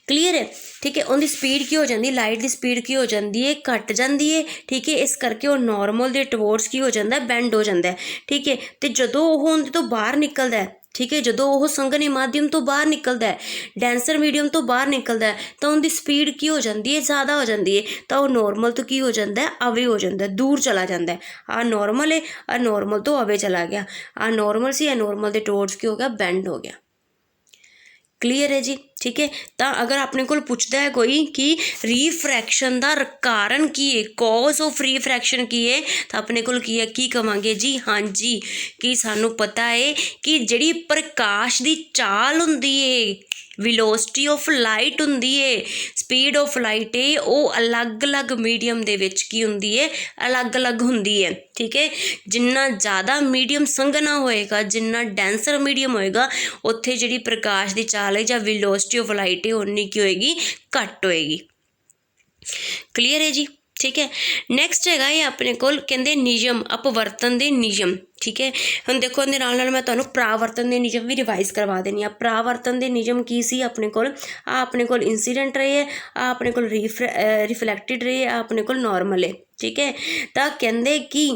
क्लीयर है। ठीक है। उनकी स्पीड की हो जाती, लाइट की स्पीड की हो जाती है, घट जाती है। ठीक है। इस करके वो नॉर्मल दे टुवर्ड्स की हो जाता है, बेंड हो जाता है। ठीक है। तो जदों वो उनके तो बाहर निकलता है, ठीक है, जदों वो संघने माध्यम तो बाहर निकलता है, डेंसर मीडियम तो बाहर निकलता है, तो उनकी स्पीड की हो जाती है, ज़्यादा हो जाती है, तो वो नॉर्मल तो की हो जाता है, अवे हो जाता है, दूर चला जाता है। आ नॉर्मल है, आ नॉर्मल तो अवे चला गया, आ नॉर्मल सी, आ नॉर्मल के टुवर्ड्स की हो गया, बेंड हो गया। क्लीयर है जी। ठीक है। तो अगर अपने को पूछता है कोई कि रीफ्रैक्शन का कारण की है, कॉज ऑफ रीफ्रैक्शन की है, तो अपने को की है, की कवांगे जी, हाँ जी, कि सानू पता है कि जिहड़ी प्रकाश की चाल हुंदी है, विलोसिटी ऑफ लाइट हुंदी है, स्पीड ऑफ लाइट है, वो अलग अलग मीडियम दे विच की हुंदी है, अलग अलग हुंदी है। ठीक है। जिन्ना ज़्यादा मीडियम संघना होएगा, जिन्ना डेंसर मीडियम होएगा, उत्थे जिहड़ी प्रकाश की चाल है या विलोसिटी ऑफ लाइट है उन्नी की होएगी, घट होएगी। क्लीयर है जी। ठीक है। नैक्सट है ये अपने कोल कहते नियम, अपवर्तन के नियम। ठीक है। हुण देखो इहदे नाल नाल मैं तुहानूं परावर्तन के नियम भी रिवाइज करवा देनी आ। परावर्तन के नियम की सी अपने कोल, आ अपने कोल इंसीडेंट रे है, आ अपने कोल रिफ्लैक्टिड रे, आ अपने कोल नॉर्मल है। ठीक है। तो कहते कि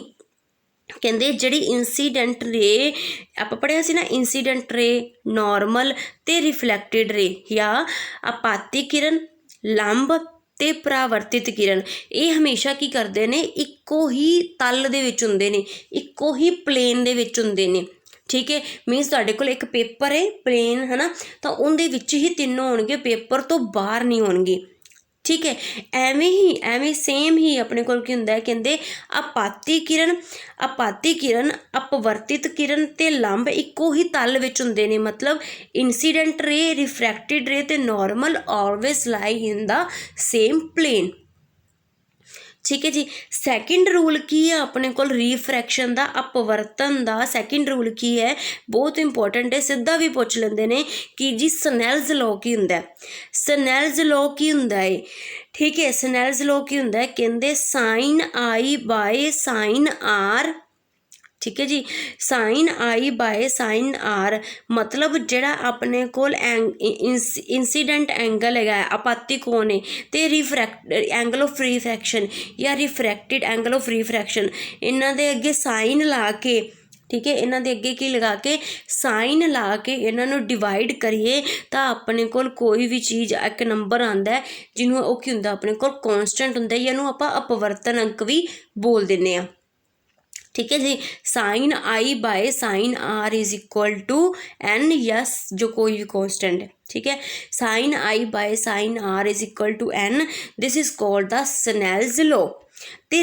कहते जिहड़ी इंसीडेंट रे आप पढ़िया सी ना, इंसीडेंट रे, नॉर्मल ते रिफ्लैक्टिड रे या आपाती किरण, लंब ते परावर्तित किरण, ये हमेशा की करते हैं, इक्को ही तल दे विच हुंदे ने, इक्को ही प्लेन दे विच हुंदे ने। ठीक है। मीनस तुहाडे कोल एक पेपर है प्लेन, है ना, तो उहदे विच ही तीनों होणगे, पेपर तो बाहर नहीं होणगे। ठीक है। एवें सेम ही अपने कोल की हुंदा है, कहंदे आपाती किरण, अपवर्तित किरण ते लंब इक्को ही तल विच हुंदे ने, मतलब इंसीडेंट रे, रिफ्रैक्टिड रे ते normal always lie in the same plane. ठीक है जी। सैकेंड रूल की है अपने को रिफ्रैक्शन का, अपवर्तन का सैकेंड रूल की है, बहुत इंपॉर्टेंट है, सीधा भी पूछ लेंदे ने कि जी स्नेल्स लॉ की हुंदा है, स्नेल्स लॉ की हुंदा है। ठीक है। स्नेल्स लॉ की हुंदा है, कहंदे sine i by sine r. ठीक है जी। Sine i by sine r मतलब जिहड़ा अपने कोल इंसीडेंट एंगल है, आपाती कोण है, ते रिफ्रैक्ट एंगल ऑफ रिफ्रैक्शन या रिफ्रैक्टिड एंगल ऑफ रिफ्रैक्शन, इन्हां दे अगे साइन ला के, ठीक है, इन्हां दे अगे की लगा के साइन ला के इन्हां नूं डिवाइड करिए, तो अपने कोल कोई भी चीज़ एक नंबर आंदा है जिन्हों वो की हुंदा अपने कोल कॉन्सटेंट हुंदा है, या इहनूं आपां अपवर्तन अंक भी बोल दिंदे आ। ठीक है जी। Sine i by sine r is equal to n, yes, जो कोई भी कॉन्स्टेंट है। ठीक है। Sine i by sine r is equal to n, this is called the Snell's law. ते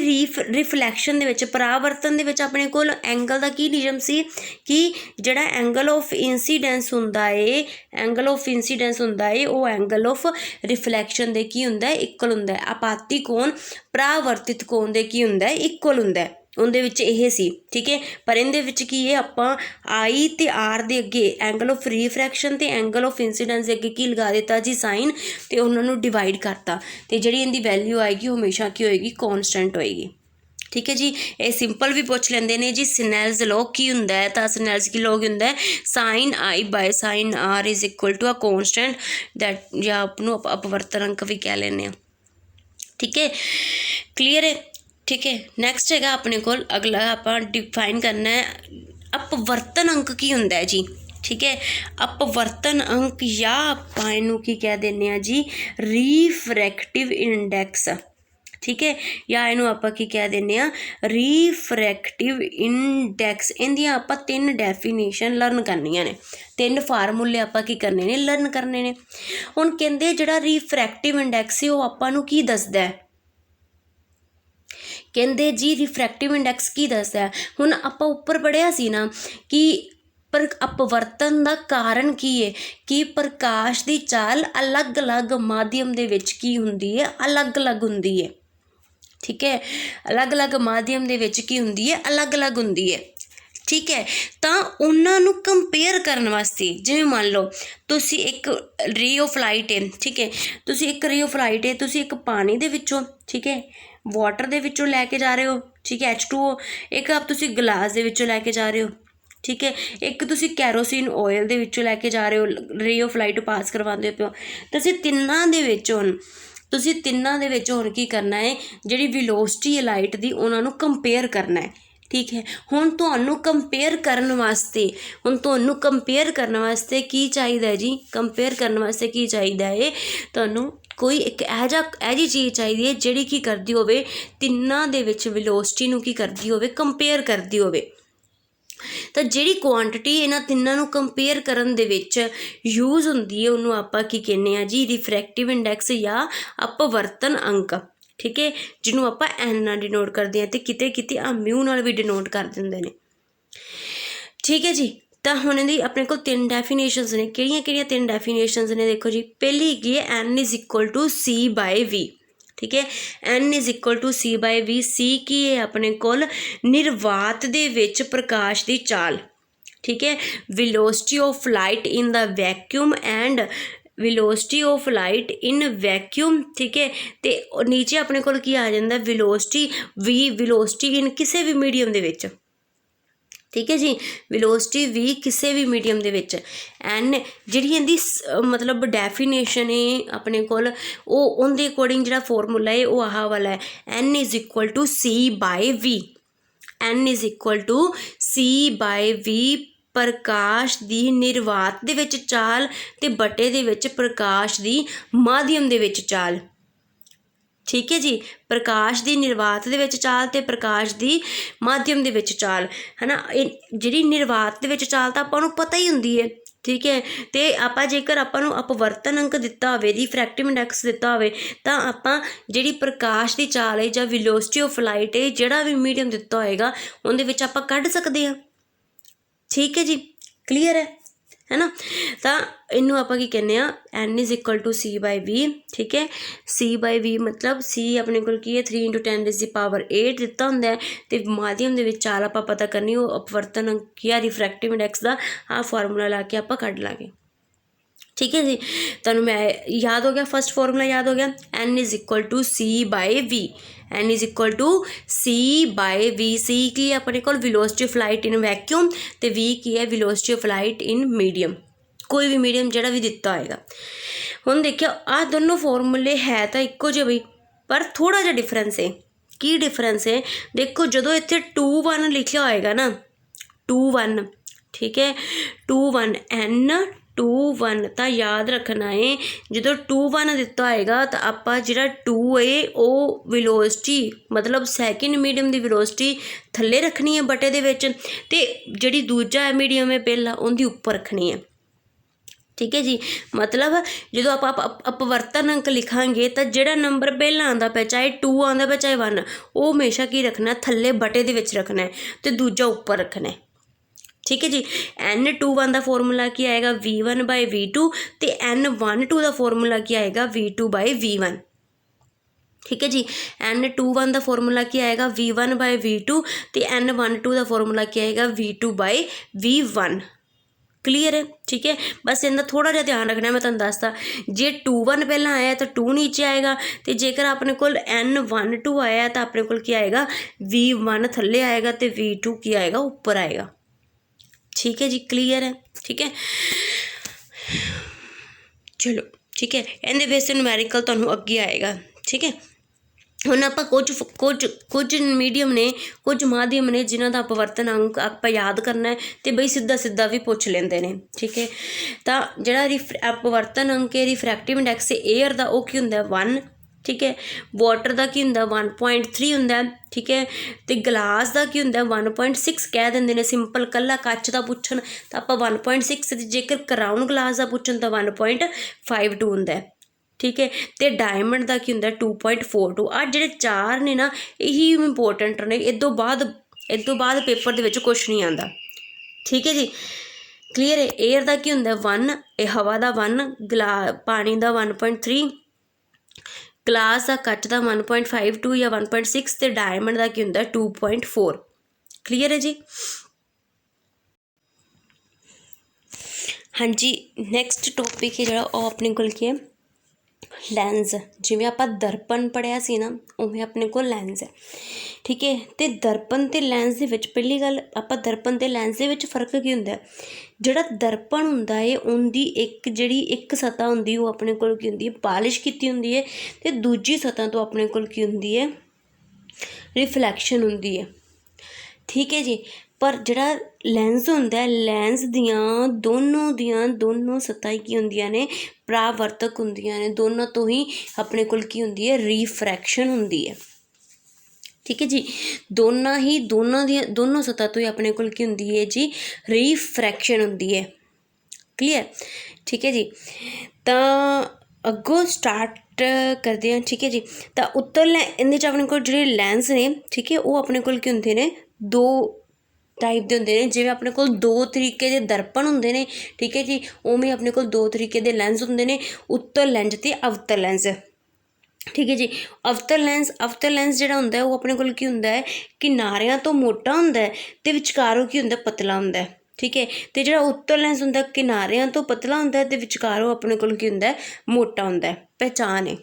रिफ्लैक्शन दे विच, परावर्तन दे विच अपने कोल एंगल दा की नियम सी कि जिहड़ा एंगल ऑफ इंसीडेंस हुंदा है, एंगल ऑफ इंसीडेंस हुंदा है, वो एंगल ऑफ रिफ्लैक्शन दे की हुंदा है, इक्वल हुंदा है। आपाती कोण परावर्तित कोण दे की हुंदा है, इक्वल हुंदा है। उनदे विच यह सी। ठीक है। पर इहदे विच की है, आपां आई ते आर दे अगे एंगल ऑफ रिफ्रैक्शन ते एंगल ऑफ इंसीडेंस दे अगे की लगा दिता जी साइन, ते उन्हां नूं डिवाइड करता, ते जिहड़ी इहदी वैल्यू आएगी वो हमेशा की होएगी, कॉन्स्टेंट होएगी। ठीक है जी। ये सिंपल भी पूछ लेंदे ने जी स्नेल्स लॉ की हुंदा है, तो स्नेल्स की लॉ की हुंदा है sine i by sine r is equal to a constant that, या आपनू अपवर्तन अंक भी कह लेने आ। ठीक है, क्लीयर है। ठीक है, नैक्सट है अपने को अगला आप डिफाइन करना है अपवर्तन अंक की हुंदा है जी। ठीक है, अपवर्तन अंक या आप इनू की कह देने आ जी रिफ्रैक्टिव इंडैक्स। ठीक है, या इनू आप की कह देने आ रिफ्रैक्टिव इंडैक्स। इंदियां आप 3 डैफिनेशन लर्न करनियां ने, 3 फार्मूले आप की करने ने, लर्न करने ने। हुण कहंदे जिहड़ा रिफ्रैक्टिव इंडैक्स है वो आपां नू की दसदा है, कहंदे जी रिफ्रैक्टिव इंडैक्स की दसदा है। हुण आपां उपर पढ़िया सी ना कि पर अपवर्तन का कारण की है कि प्रकाश की चाल अलग अलग माध्यम दे विच की हुंदी है, अलग अलग हुंदी है। ठीक है, अलग अलग माध्यम दे विच की हुंदी है, अलग अलग हुंदी है। ठीक है, तो उन्होंने कंपेयर करने वास्ते जिवें मान लो तुसी एक रे ऑफ लाइट है, ठीक है, तुसी एक रे ऑफ लाइट है, तुसी एक पानी दे विचों, ठीक है, वाटर दे विचों लैके जा रहे हो, ठीक है, H2O, एक आप तुसी गिलास दे विचों लैके जा रहे हो, ठीक है, एक तुसी कैरोसिन ऑयल दे विचों लैके जा रहे हो, रे ऑफ लाइट पास करवाते पे हो। तुसी तिन्नां दे विच हुण तुसी तिन्नां दे विच हुण की करना है, जिहड़ी वेलोसिटी है लाइट दी उन्हां नूं कंपेयर करना है। ठीक है, हुण तुहानूं कंपेयर करन वास्ते की चाहिदा है जी, कंपेयर करन वास्ते की चाहिदा है तुहानूं कोई एक ऐजी चीज़ चाहिदी है जिहड़ी की करदी होवे तिन्नां दे विच वेलोसिटी नूं की करदी होवे, कंपेयर करदी होवे। तो जिहड़ी क्वांटिटी इन्हां तिन्नां नूं कंपेयर करन दे विच यूज़ हुंदी है उहनूं आपां की कहने आ जी रिफ्रैक्टिव इंडैक्स या अपवर्तन अंक। ठीक है, जिन्हों आप एन नाल डिनोट करते हैं, तो किते किते म्यू नाल भी डिनोट कर देंगे ने। ठीक है जी, तो हुण इहदी अपने को 3 डैफिनेशनस ने, किहड़ियां 3 डैफिनेशनस ने देखो जी। पहली की है N is equal to C by we. ठीक है, N is equal to C by we. सी की है अपने कोल निर्वात दे विच प्रकाश की चाल। ठीक है, velocity of light in the vacuum and velocity of light in vacuum. ठीक है, तो नीचे अपने को की आ जाता वेलोसिटी वी, वेलोसिटी इन किसी भी मीडियम दे विच। ठीक है जी, वेलोसिटी वी किसी भी मीडियम दे विच। एन जिहड़ी इहदी मतलब डैफिनेशन है अपने कोल उहदे अकॉर्डिंग जिहड़ा फॉर्मूला है वो आह वाला है N is equal to C by v. N is equal to C by v, प्रकाश की निर्वात दे विच चाल ते बटे दे विच प्रकाश की माध्यम दे विच चाल। ठीक है जी, प्रकाश की निर्वात दे विच चाल ते प्रकाश की माध्यम दे विच चाल, है ना। जिहड़ी निर्वात दे विच चाल तां आपां नूं पता ही हुंदी है। ठीक है, तो आपां जेकर आपां नूं अपवर्तन अंक दिता होवे, रिफ्रैक्टिव इंडैक्स दिता होवे, तां आपां जिहड़ी प्रकाश की चाल है जां वेलोसिटी ऑफ लाइट है जिहड़ा भी मीडियम दिता होएगा उहदे विच आपां कढ सकदे हां। ठीक है जी, क्लीयर है ना। तो इनू आप कहने n is equal to C by we. ठीक है, सी बाय वी मतलब सी अपने को की है 3 × 10⁸ दिता होंदा है, तो माध्यम दे विच चाल आप पता करनी वो अपवर्तन अंक या रिफ्रैक्टिव इंडैक्स का आ फार्मूला ला के आप कढ लांगे। ठीक है जी, तुहानूं मैं याद हो गया, फर्स्ट फॉर्मूला याद हो गया, n is equal to C by v. N is equal to C by we. सी की है अपने को velocity of light in vacuum, तो वी की है velocity of light in medium, कोई भी मीडियम जिहड़ा भी दिता होएगा। हुण देखियो आ दोनों फॉर्मूले है तो इक्को जिहे बई, पर थोड़ा जिहा डिफरेंस है। की डिफरेंस है देखो, जदों इत्थे 2 1 लिखिया होएगा ना, 2 1, ठीक है, 2 1 एन 2 1, तो याद रखना है जो 2 1 दिता होएगा तो आप जिहड़ा 2 है वो वेलोसिटी मतलब सैकेंड मीडियम की वेलोसिटी थल्ले रखनी है बटे दे विच, ते जिहड़ी दूजा है मीडियम है पहला उहदी उपर रखनी है। ठीक है जी, मतलब जो आप अपवर्तन अंक लिखांगे तो जिहड़ा नंबर पहला आंदा पे चाहे 2 आंदा पे चाहे 1, वो हमेशा की रखना थल्ले बटे दे विच रखना है, तो दूजा उपर रखना है। ठीक है जी, N21 का फॉर्मूला की आएगा V1/V2, तो N12 का फॉर्मूला की आएगा V2/V1। ठीक है जी, N21 का फॉर्मूला की आएगा V1/V2, तो N12 का फॉर्मूला की आएगा V2/V1। क्लीयर है, ठीक है। बस इनका थोड़ा जिहा ध्यान रखना, मैं तुहानूं दसदा, जे 2 1 पहला आया तो 2 नीचे आएगा, तो जेकर अपने कोल N1 2 आया तो अपने कोल की आएगा V1 थल्ले आएगा, तो V2 की आएगा ऊपर आएगा, ठीक है जी। क्लीयर है, ठीक है। चलो ठीक है, इहदे बेस न्यूमैरिकल तुहानूं अगे आएगा, ठीक है। ਹੁਣ ਆਪਾਂ ਕੁਝ ਮੀਡੀਅਮ ਨੇ, ਕੁਝ ਮਾਧਿਅਮ ਨੇ ਜਿਨ੍ਹਾਂ ਦਾ ਅਪਵਰਤਨ ਅੰਕ ਆਪਾਂ ਯਾਦ ਕਰਨਾ ਹੈ, ਅਤੇ ਬਈ ਸਿੱਧਾ ਵੀ ਪੁੱਛ ਲੈਂਦੇ ਨੇ, ਠੀਕ ਹੈ। ਤਾਂ ਜਿਹੜਾ ਅਪਵਰਤਨ ਅੰਕ ਹੈ, ਰਿਫਰੈਕਟਿਵ ਇੰਡੈਕਸ ਏਅਰ ਦਾ, ਉਹ ਕੀ ਹੁੰਦਾ 1, ਠੀਕ ਹੈ। ਵਾਟਰ ਦਾ ਕੀ ਹੁੰਦਾ 1.3 ਹੁੰਦਾ, ਠੀਕ ਹੈ। ਅਤੇ ਗਲਾਸ ਦਾ ਕੀ ਹੁੰਦਾ 1.6 ਕਹਿ ਦਿੰਦੇ ਨੇ, ਸਿੰਪਲ ਕੱਲਾ ਕੱਚ ਦਾ ਪੁੱਛਣ ਤਾਂ ਆਪਾਂ 1.6, ਅਤੇ ਜੇਕਰ ਕਰਾਊਨ ਗਲਾਸ ਦਾ ਪੁੱਛਣ ਤਾਂ 1.52 ਹੁੰਦਾ, ठीक है। तो डायमंड का की होंगे 2.42। आ ਜਿਹੜੇ 4 ने ना यही इंपोर्टेंट ने, इस तो बाद पेपर के कुछ नहीं आता, ठीक है जी। क्लीयर है। एयर का की होंगे 1, हवा का 1, पानी का 1.3, गलास का कच का 1.52 या 1.6, तो डायमंड का की होंगे 2.4। क्लीयर है जी। हाँ जी, नैक्सट टॉपिक है जो अपने को की है ਲੈਂਸ। ਜਿਵੇਂ ਆਪਾਂ ਦਰਪਣ ਪੜ੍ਹਿਆ ਸੀ ਨਾ, ਉਵੇਂ ਆਪਣੇ ਕੋਲ ਲੈਂਸ ਹੈ, ਠੀਕ ਹੈ। ਅਤੇ ਦਰਪਣ ਅਤੇ ਲੈਂਸ ਦੇ ਵਿੱਚ ਪਹਿਲੀ ਗੱਲ, ਆਪਾਂ ਦਰਪਣ ਅਤੇ ਲੈਂਸ ਦੇ ਵਿੱਚ ਫ਼ਰਕ ਕੀ ਹੁੰਦਾ, ਜਿਹੜਾ ਦਰਪਣ ਹੁੰਦਾ ਹੈ ਉਹਦੀ ਇੱਕ ਸਤ੍ਹਾ ਹੁੰਦੀ, ਉਹ ਆਪਣੇ ਕੋਲ ਕੀ ਹੁੰਦੀ ਹੈ ਪਾਲਿਸ਼ ਕੀਤੀ ਹੁੰਦੀ ਹੈ, ਅਤੇ ਦੂਜੀ ਸਤ੍ਹਾ ਤੋਂ ਆਪਣੇ ਕੋਲ ਕੀ ਹੁੰਦੀ ਹੈ ਰਿਫਲੈਕਸ਼ਨ ਹੁੰਦੀ ਹੈ, ਠੀਕ ਹੈ ਜੀ। ਪਰ ਜਿਹੜਾ ਲੈਂਸ ਹੁੰਦਾ, ਲੈਂਸ ਦੀਆਂ ਦੋਨੋਂ ਸਤਹਾਂ ਕੀ ਹੁੰਦੀਆਂ ਨੇ ਪਰਾਵਰਤਕ ਹੁੰਦੀਆਂ ਨੇ, ਦੋਨਾਂ ਤੋਂ ਹੀ ਆਪਣੇ ਕੋਲ ਕੀ ਹੁੰਦੀ ਹੈ ਰੀਫਰੈਕਸ਼ਨ ਹੁੰਦੀ ਹੈ, ਠੀਕ ਹੈ ਜੀ। ਦੋਨੋਂ ਸਤਹਾਂ ਤੋਂ ਹੀ ਆਪਣੇ ਕੋਲ ਕੀ ਹੁੰਦੀ ਹੈ ਜੀ ਰੀਫਰੈਕਸ਼ਨ ਹੁੰਦੀ ਹੈ। ਕਲੀਅਰ, ਠੀਕ ਹੈ ਜੀ। ਤਾਂ ਅੱਗੋਂ ਸਟਾਰਟ ਕਰਦੇ ਹਾਂ, ਠੀਕ ਹੈ ਜੀ। ਤਾਂ ਇਹਦੇ 'ਚ ਆਪਣੇ ਕੋਲ ਜਿਹੜੇ ਲੈਂਸ ਨੇ, ਠੀਕ ਹੈ, ਉਹ ਆਪਣੇ ਕੋਲ ਕੀ ਹੁੰਦੇ ਨੇ 2 टाइप के होंगे ने। जिवें अपने कोल 2 तरीके के दर्पण होंगे ने, ठीक है जी, उवें अपने कोल 2 तरीके के लैंस होंगे ने, उत्तर लैंस ते अवतर लैंस, ठीक है जी। अवतर लैंस जिहड़ा हुंदा है वो अपने कोल की हुंदा है किनारियां तो मोटा हुंदा है ते विचकारों की हुंदा पतला हुंदा है, ठीक है। तो जिहड़ा उत्तर लैंस हुंदा किनारियां तो पतला हुंदा है ते विचकारों अपने कोल की हुंदा मोटा हुंदा है। पहचान है,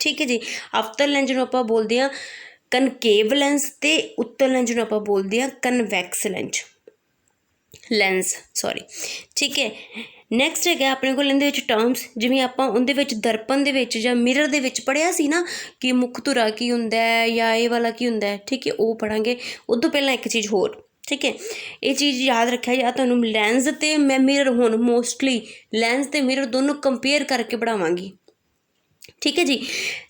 ठीक है जी। अवतर लैंस नूं आपां बोलदे हां कनकेव लैंस, तो उत्तर लैंस नूं आपां बोलदे हां कनवैक्स लैंस, सॉरी, ठीक है। नैक्सट है अपने को इहदे विच टर्म्स, जिवें आपां उहदे विच दर्पण दे विच जां मिरर दे विच पढ़िया सी ना कि मुख धुरा की हुंदा है या ये वाला की हुंदा है, ठीक है, वो पढ़ांगे। उस तों पहलां एक चीज़ होर, ठीक है, ये चीज़ याद रखिया जी। तुहानूं लैंस ते मैं मिरर हुण मोस्टली लैंस ते मिरर दोनों कंपेयर करके पढ़ावांगी, ठीक है जी।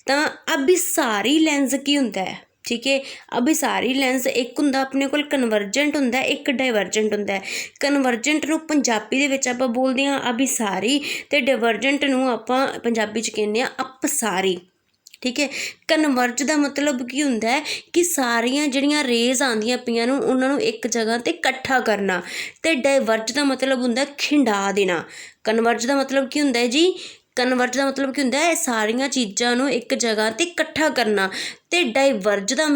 तो अभिसारी लैंस की हुंदा है, ठीक है। अभिसारी लैंस एक हुंदा अपने कोल कन्वर्जेंट हुंदा, एक डाइवर्जेंट हुंदा है। कन्वर्जेंट नूं पंजाबी दे विच आपां बोलदे हां अभिसारी, ते डाइवर्जेंट नूं आपां पंजाबी च कहने हां अपसारी, ठीक है। कन्वर्ज का मतलब की हुंदा है कि सारियां जिहड़ियां रेज आंदियां पईयां नूं उन्हां नूं एक जगह ते इकट्ठा करना, ते डाइवर्ज का मतलब हुंदा खिंडा देना। कन्वर्ज का मतलब की हुंदा है जी, कन्वर्ज का मतलब की हुंदा है सारियां चीज़ां नूं एक जगह ते इकट्ठा करना। ते डाइवर्ज का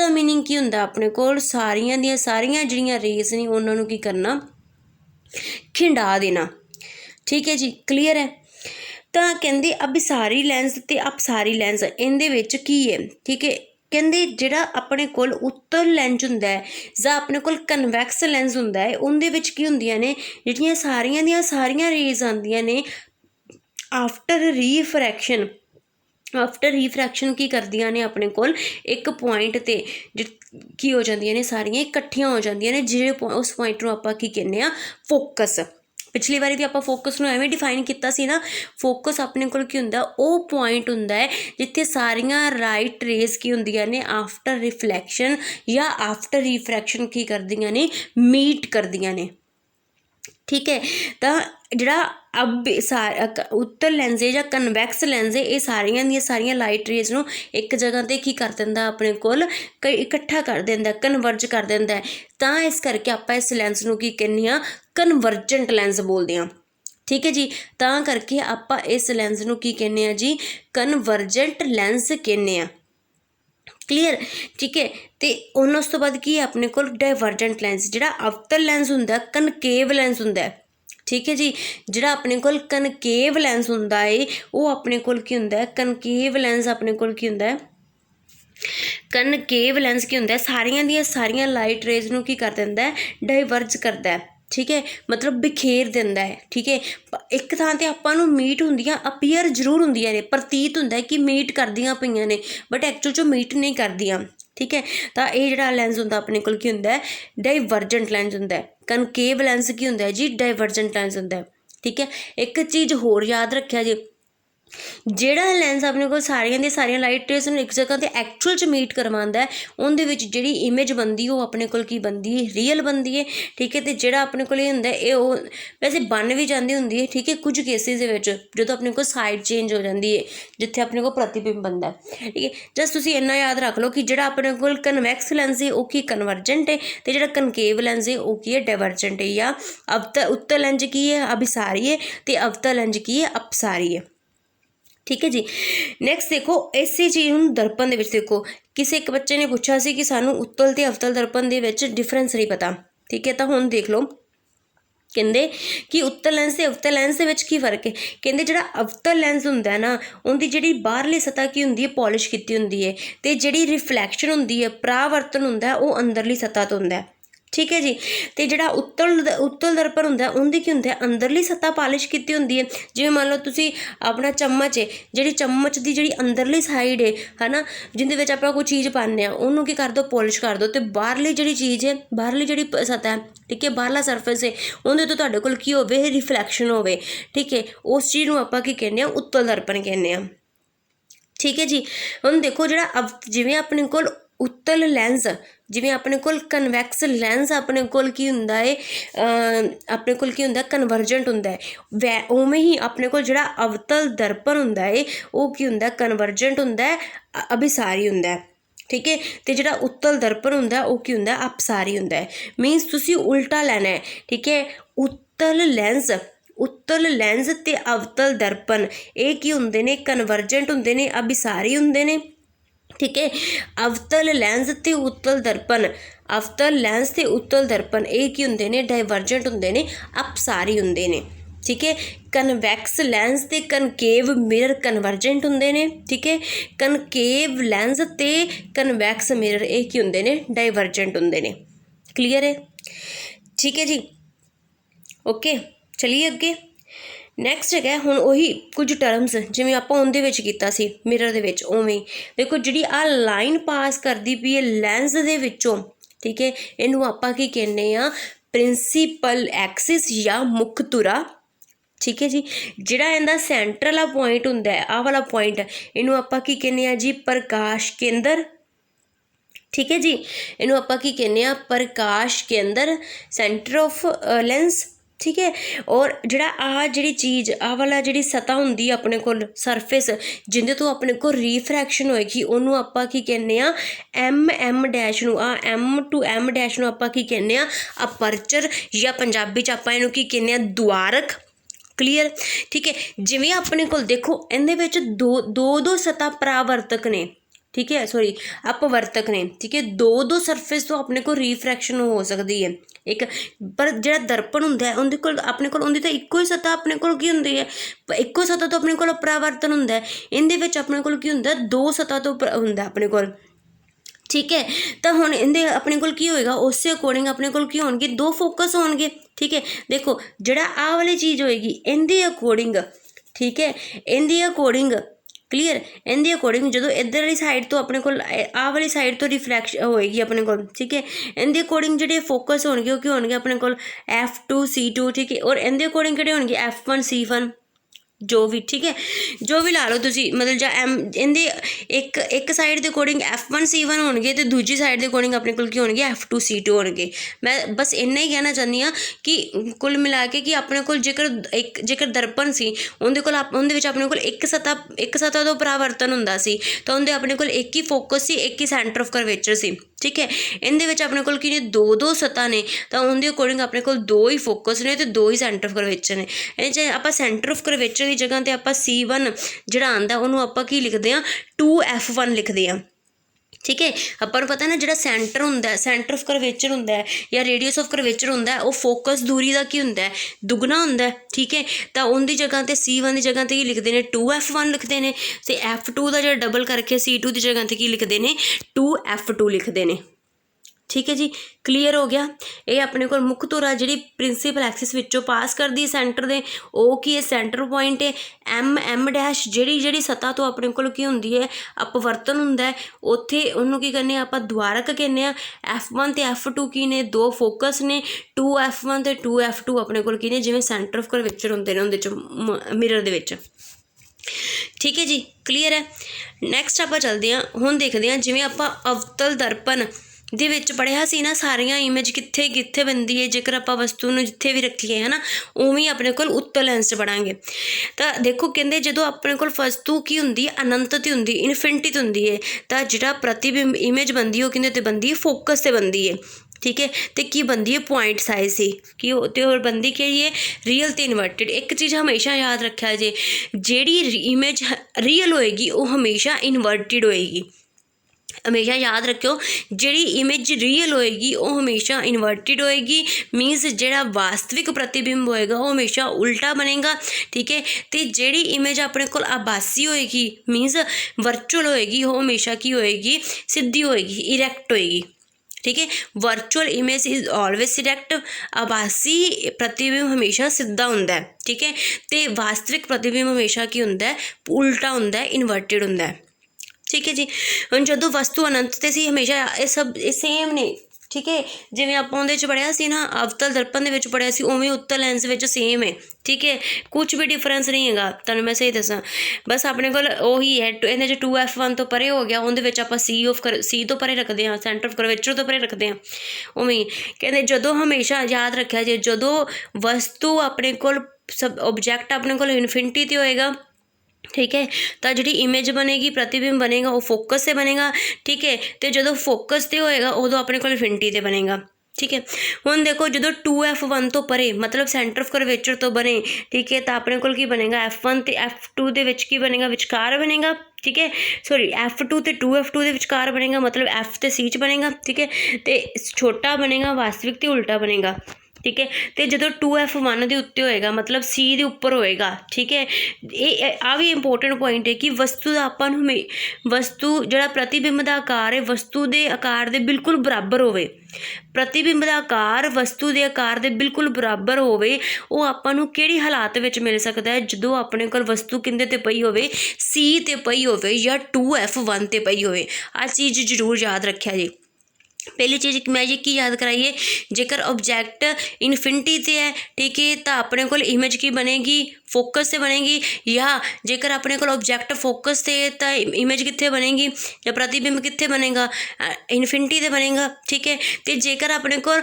मीनिंग की हुंदा अपने कोल सारियां जिहड़ियां रेस ने उन्हां नूं की करना खिंडा देना, ठीक है जी। क्लीयर है। तो कहंदे अभिसारी लैंस ते अपसारी लैंस इहदे विच की है, ठीक है। कहंदे जिहड़ा अपने कोल उत्तर लैंस हुंदा है जां अपने कोल कन्वैक्स लैंस हुंदा है, उहदे विच की हुंदियां ने जिहड़ियां सारियां दियां सारियां रेज आंदियां ने आफ्टर रिफ्रैक्शन की करदियां ने अपने कोल एक पॉइंट ते की हो जांदियां ने सारियां इकट्ठियां हो जांदियां ने, जिहड़े उस पॉइंट नूं आपां की कहने आ फोकस। पिछली बारी भी आपां फोकस नूं एवें डिफाइन किया सी ना, फोकस अपने कोल की हुंदा वो पॉइंट हुंदा है जिथे सारियां राइट रेज की हुंदियां ने आफ्टर रिफ्लैक्शन या आफ्टर रिफ्रैक्शन की करदियां ने मीट करदियां ने, ठीक है। तो जिहड़ा उत्तर लैंस है या कन्वैक्स लैंस है, ये सारियां लाइट रेज नूं एक जगह ते की कर दिंदा अपने कोल इकट्ठा कर दिंदा, कन्वर्ज कर दिंदा है। तां इस करके आपां इस लैंस नूं की कहने आ कन्वर्जेंट लैंस बोलदे हां, ठीक है जी। तां करके आपां इस लैंस नूं की कहने आ जी कन्वर्जेंट लैंस कहने आ, क्लीयर, ठीक है। तो उन्होंने उस तो बाद की अपने को डाइवर्जेंट लैंस, जिहड़ा अवतल लैंस हुंदा कनकेव लैंस हुंदा है, ठीक है जी। जिहड़ा अपने कोल कनकेव लैंस हुंदा है वो अपने कोल की हुंदा है, कनकेव लैंस अपने कोल की हुंदा है, कनकेव लैंस की हुंदा है सारियां दियां सारियां लाइट रेज नूं की कर दिंदा है, डाइवर्ज करदा है, ठीक है, मतलब बिखेर दिंदा है, ठीक है। एक थां ते आपां नूं मीट हुंदियां अपीयर जरूर हुंदियां ने, प्रतीत हुंदा है कि मीट करदियां पईयां ने, बट एक्चुअल च मीट नहीं करदियां, ठीक है। तो ये जिहड़ा लैंस हुंदा अपने कोल की हुंदा है डाइवर्जेंट लैंस हुंदा है, कनकेव लैंस की हुंदा है जी डाइवर्जेंट लैंस हुंदा है, ठीक है। एक चीज़ होर याद रखिया जी, ਜਿਹੜਾ ਲੈਂਸ ਆਪਣੇ ਕੋਲ ਸਾਰੀਆਂ ਦੀਆਂ ਸਾਰੀਆਂ ਲਾਈਟ ਰੇਜ਼ ਨੂੰ ਇੱਕ ਜਗ੍ਹਾ 'ਤੇ ਐਕਚੁਅਲ 'ਚ ਮੀਟ ਕਰਵਾਉਂਦਾ ਹੈ, ਉਹਦੇ ਵਿੱਚ ਜਿਹੜੀ ਇਮੇਜ ਬਣਦੀ ਉਹ ਆਪਣੇ ਕੋਲ ਕੀ ਬਣਦੀ ਹੈ, ਰੀਅਲ ਬਣਦੀ ਹੈ, ਠੀਕ ਹੈ। ਅਤੇ ਜਿਹੜਾ ਆਪਣੇ ਕੋਲ ਇਹ ਹੁੰਦਾ ਇਹ ਉਹ ਵੈਸੇ ਬਣ ਵੀ ਜਾਂਦੀ ਹੁੰਦੀ ਹੈ, ਠੀਕ ਹੈ, ਕੁਝ ਕੇਸਿਸ ਦੇ ਵਿੱਚ ਜਦੋਂ ਆਪਣੇ ਕੋਲ ਸਾਈਡ ਚੇਂਜ ਹੋ ਜਾਂਦੀ ਹੈ ਜਿੱਥੇ ਆਪਣੇ ਕੋਲ ਪ੍ਰਤੀਬਿੰਬ ਬਣਦਾ, ਠੀਕ ਹੈ। ਜਸਟ ਤੁਸੀਂ ਇੰਨਾ ਯਾਦ ਰੱਖ ਲਓ ਕਿ ਜਿਹੜਾ ਆਪਣੇ ਕੋਲ ਕਨਵੈਕਸ ਲੈਂਸ ਹੈ ਉਹ ਕੀ ਕਨਵਰਜੈਂਟ ਹੈ, ਅਤੇ ਜਿਹੜਾ ਕਨਕੇਵ ਲੈਂਸ ਹੈ ਉਹ ਕੀ ਹੈ ਡਾਇਵਰਜੈਂਟ ਹੈ, ਜਾਂ ਉੱਤਲ ਲੈਂਸ ਕੀ ਹੈ ਅਭਿਸਾਰੀ ਹੈ ਅਤੇ ਅਵਤਲ ਲੈਂਸ ਕੀ ਹੈ ਅਪਸਾਰੀ ਹੈ, ठीक है जी। नैक्सट देखो इसे चीज़ हूँ दर्पण दे विच देखो किसी एक बच्चे ने पूछा सी कि सानू उत्तल ते अवतल दर्पण दे विच डिफरेंस नहीं पता, ठीक है। तो हुण देख लो कहते कि उत्तल लैंस ते अवतल लैंस दे विच की फर्क है, कहते जिहड़ा अवतल लैंस हुंदा है ना उनकी जिहड़ी बाहरली सतह की हुंदी है पॉलिश कीती हुंदी है, ते जिहड़ी रिफ्लैक्शन हुंदी है परावर्तन हुंदा है वो अंदरली सतह तो हुंदा है, ठीक है जी। तो जिहड़ा उत्तल दर्पण हुंदा है उनकी की हुंदा है अंदरली सतह पॉलिश कीती हुंदी है। जिवें मान लो तुसी अपना चम्मच है, जिहड़ी चम्मच की जिहड़ी अंदरली साइड है ना जिहदे विच आपां कोई चीज़ पाने आ उहनूं की कर दो पॉलिश कर दो, तो बाहरली जिहड़ी चीज़ है बाहरली जिहड़ी सतह है, ठीक है, बाहरला सरफेस है उहदे तो तुहाडे कोल की होवे रिफ्लैक्शन होवे, ठीक है, उस चीज़ नूं आपां की कहने आ उत्तल दर्पण कहने आ, ठीक है जी। हुण देखो जिहड़ा जिवें अपने कोल उत्तल लैंस जिवें अपने कोल कन्वैक्स लैंस अपने कोल की हुंदा है अपने कोल की हुंदा कन्वर्जेंट हुंदा है, उवें ही अपने कोल जिहड़ा अवतल दर्पण हुंदा है वो की हुंदा कन्वर्जेंट हुंदा है अभिसारी हुंदा है, ठीक है। तो जिहड़ा उत्तल दर्पण हुंदा वो की हुंदा अपसारी हुंदा है, मीनस तुसी उल्टा लैना है, ठीक है। उत्तल लैंस ते अवतल दर्पण ये की हुंदे ने कन्वर्जेंट हुंदे ने अभिसारी हुंदे ने, ठीक है। अवतल लैंस ते उत्तल दर्पण ये की हुंदे ने डाइवर्जेंट हुंदे ने अपसारी हुंदे ने, ठीक है। कन्वैक्स लैंस ते कनकेव मिरर कन्वर्जेंट हुंदे ने, ठीक है। कनकेव लैंस ते कन्वैक्स मिरर ये की हुंदे ने डाइवर्जेंट हुंदे ने, क्लीयर है, ठीक है जी। ओके चलिए अगे नैक्सट है हुण उही कुछ टर्म्स जिवें आपां उहदे विच कीता सी मिरर दे विच उवें देखो जिहड़ी आ लाइन पास करदी पई है लैंस दे विचों, ठीक है, इहनूं आपां की कहने आ प्रिंसीपल एक्सिस या मुख धुरा, ठीक है जी। जिहड़ा इहदा सेंटर वाला पॉइंट हुंदा है आ वाला पॉइंट इहनूं आपां की कहने आ जी प्रकाश केंद्र, ठीक है जी। इहनूं आपां की कहने आ प्रकाश केंद्र सेंटर ऑफ लेंस, ठीक है। और जिहड़ा आ जिहड़ी चीज़ आ वाला जिहड़ी सतह हुंदी है अपने कोल सरफेस जिंदे तो अपने को रिफ्रैक्शन होएगी उहनूं आपां की कहने आ एम डैश नूं आ एम टू एम डैश नूं आपां की कहने आ अपर्चर या पंजाबी च आपां इहनूं की कहने आ द्वारक, क्लीयर, ठीक है। जिवें अपने कोल देखो इहदे विच दो सतह परावर्तक ने, ठीक है, सॉरी अपवर्तक ने, ठीक है। दो सरफेस तो अपने को रिफ्रैक्शन हो सकती है एक, पर जिहड़ा दर्पण हुंदा है उहदे कोल अपने कोल उहदी तां इक्को ही सतह अपने कोल की हुंदी है, इक्को सतह तो अपने कोल परावर्तन हुंदा है, इहदे विच अपने कोल की हुंदा दो सतह तो हुंदा अपने कोल, ठीक है। तो हुण इहदे अपने कोल की होएगा उस अकॉर्डिंग अपने कोल की होणगे दो फोकस होणगे, ठीक है। देखो जिहड़ा आ वाली चीज़ होएगी इहदे अकॉर्डिंग, ठीक है, इहदे अकॉर्डिंग, क्लीयर, इहदे अकॉर्डिंग जो इधर वाली साइड तो अपने को आ वाली साइड तो रिफ्लैक्शन होएगी अपने को, ठीक है। इहदे अकॉर्डिंग जिहड़े फोकस होणगे वो की होणगे अपने को F2 C2, ठीक है। और इहदे अकॉर्डिंग किहड़े होणगे F1 C1 जो भी, ठीक है, जो भी ला लो तुसी मतलब जा एम इहदे एक साइड के अकॉर्डिंग F1 C1 होणगे तो दूजी साइड के अकॉर्डिंग अपने कोल की होणगे F2 C2 होणगे। मैं बस इन्ना ही कहना चाहती हाँ कि कुल मिला के कि अपने कोल जेकर दर्पण सी उहदे कोल उहदे विच अपने कोल एक सतह तो परावर्तन हुंदा सी तो उहदे अपने कोल एक ही फोकस सी एक ही सेंटर ऑफ करवेचर सी, ठीक है। इहदे विच अपने कोल की ने दो सतह ने तो उहदे अकॉर्डिंग अपने कोल दो ही फोकस ने तो दो ही सेंटर ऑफ करवेचर ने। इहदे च आपां सेंटर ऑफ करवेचर की जगह ते आपां C1 जिहड़ा आंदा उहनूं आपां की लिखदे आ 2F1 लिखदे आ, ठीक है। ਆਪਾਂ ਨੂੰ ਪਤਾ ਨਾ ਜਿਹੜਾ ਸੈਂਟਰ ਹੁੰਦਾ, ਸੈਂਟਰ ਆਫ ਕਰਵੇਚਰ ਹੁੰਦਾ ਜਾਂ ਰੇਡੀਅਸ ਆਫ ਕਰਵੇਚਰ ਹੁੰਦਾ, ਉਹ ਫੋਕਸ ਦੂਰੀ ਦਾ ਕੀ ਹੁੰਦਾ, ਦੁੱਗਣਾ ਹੁੰਦਾ। ਠੀਕ ਹੈ, ਤਾਂ ਉਹਦੀ ਜਗ੍ਹਾ 'ਤੇ C1 ਦੀ ਜਗ੍ਹਾ 'ਤੇ ਕੀ ਲਿਖਦੇ ਨੇ, 2F1 ਲਿਖਦੇ ਨੇ, ਅਤੇ F2 ਦਾ ਜਿਹੜਾ ਡਬਲ ਕਰਕੇ C2 ਦੀ ਜਗ੍ਹਾ 'ਤੇ ਕੀ ਲਿਖਦੇ ਨੇ, 2F2 ਲਿਖਦੇ ਨੇ। ठीक है जी, क्लीयर हो गया। ये अपने को मुख धुरा जी प्रिंसीपल एक्सिस विचों पास करती है सेंटर दे, वो की है सेंटर पॉइंट है। M डैश जी सतह तो अपने को की होंदी है अपवर्तन हुंदा है, उत्थे उन्होंने की करने आपां द्वारक कहने आ। F1 ते F2 की ने दो फोकस ने, 2F1 ते 2F2 अपने को की ने जिवें सेंटर ऑफ करवेचर हुंदे ने उहदे च मिरर दे विच। ठीक है जी, क्लीयर है। नैक्सट आपां चलदे हां, हुण देखदे हां जिवें आपां अवतल दर्पण ਦੇ ਵਿੱਚ ਪੜ੍ਹਿਆ ਸੀ ਨਾ ਸਾਰੀਆਂ ਇਮੇਜ ਕਿੱਥੇ ਕਿੱਥੇ ਬਣਦੀ ਹੈ, ਜੇਕਰ ਆਪਾਂ ਵਸਤੂ ਨੂੰ ਜਿੱਥੇ ਵੀ ਰੱਖੀਏ ਹੈ ਨਾ, ਉਵੇਂ ਆਪਣੇ ਕੋਲ ਉੱਤਲ ਲੈਂਸ 'ਚ ਪੜਾਂਗੇ। ਤਾਂ ਦੇਖੋ ਕਹਿੰਦੇ ਜਦੋਂ ਆਪਣੇ ਕੋਲ ਵਸਤੂ ਕੀ ਹੁੰਦੀ ਹੈ, ਅਨੰਤ 'ਤੇ ਹੁੰਦੀ, ਇਨਫਿਨਿਟੀ 'ਤੇ ਹੁੰਦੀ ਹੈ, ਤਾਂ ਜਿਹੜਾ ਪ੍ਰਤੀਬਿੰਬ ਇਮੇਜ ਬਣਦੀ ਉਹ ਕਿਹਦੇ 'ਤੇ ਬਣਦੀ ਹੈ, ਫੋਕਸ 'ਤੇ ਬਣਦੀ ਹੈ। ठीक है, तो की बनती है पॉइंट साइज से कि और बनती कि है रियल तो इनवर्टिड। एक चीज़ हमेशा याद रखा जे, जेड़ी इमेज रियल होएगी वो हमेशा इनवर्टिड होएगी। हमेशा याद रखियो, जिहड़ी इमेज रियल होएगी वो हमेशा इनवर्टिड होएगी, मीनस जिहड़ा वास्तविक प्रतिबिंब होएगा वो हमेशा उल्टा बनेगा। ठीक है, तो जिहड़ी इमेज अपने कोल आभासी होएगी मीनस वर्चुअल होएगी, वो हमेशा की होएगी, सीधी होएगी, इरैक्ट होएगी। ठीक है, virtual image is always select, आभासी प्रतिबिंब हमेशा सीधा हुंदा है। ठीक है, तो वास्तविक प्रतिबिंब हमेशा की हुंदा है, उल्टा हुंदा है, इनवर्टिड हुंदा है। ठीक है जी, हुण जदों वस्तु अनंत ते सी हमेशा ये सब सेम ने। ठीक है, जिवें आपां उहदे च पढ़िया सी ना, अवतल दर्पण दे विच पढ़िया सी, उवें उत्तल लैंस विच सेम है। ठीक है, कुछ भी डिफरेंस नहीं हैगा, तुहानूं मैं सही दसां, बस अपने कोल ओही है। इहदे च 2F1 तो परे हो गया, उहदे विच आपां C तो परे रखदे हां, सेंटर ऑफ करवेचर तो परे रखदे हां। उवें कहंदे जदों हमेशा याद रखिया जे, जदों वस्तु अपने कोल सब ऑब्जैक्ट अपने कोल इनफिनिटी ते होएगा, ठीक है, तो जी इमेज बनेगी, प्रतिबिंब बनेगा वो फोकस से बनेगा। ठीक है, तो जो फोकस से होएगा उदों अपने को इनफिनिटी ते बनेगा। ठीक है, हुण देखो जो 2F1 तो परे मतलब सेंटर ऑफ करवेचर तो बने, ठीक है, तो अपने को की बनेगा F1 तो F2 दे विच की बनेगा, विचकार बनेगा। ठीक है, सॉरी F2 तो 2F2 दे विचकार बनेगा, मतलब F तो C च बनेगा। ठीक है, तो छोटा बनेगा, वास्तविक तो उल्टा बनेगा। ठीक है, तो जो 2F1 के उत्ते होएगा मतलब C के उपर होएगा। ठीक है, ये आ भी इंपोर्टेंट पॉइंट है कि वस्तु का आपां नूं वस्तु जिहड़ा प्रतिबिंब का आकार है वस्तु के आकार के बिल्कुल बराबर होवे, प्रतिबिंब का आकार वस्तु के आकार के बिल्कुल बराबर होवे, वो आपां नूं किहड़ी हालात विच मिल सकता है, जदों अपने कोल वस्तु किंदे ते पई होवे, C ते पई होवे या 2F1 ते पई होवे। आ चीज़ जरूर याद रखिया जी। पहली चीज़ मैं ये की याद कराइए, जेकर ऑब्जैक्ट इनफिनिटी ते है, ठीक है, तो अपने को इमेज की बनेगी, फोकस से बनेगी, या जेकर अपने को ऑब्जैक्ट फोकस से तो इमेज कित्थे बनेगी या प्रतिबिंब कित्थे बनेगा, इनफिनिटी ते बनेगा। ठीक है, तो जेकर अपने को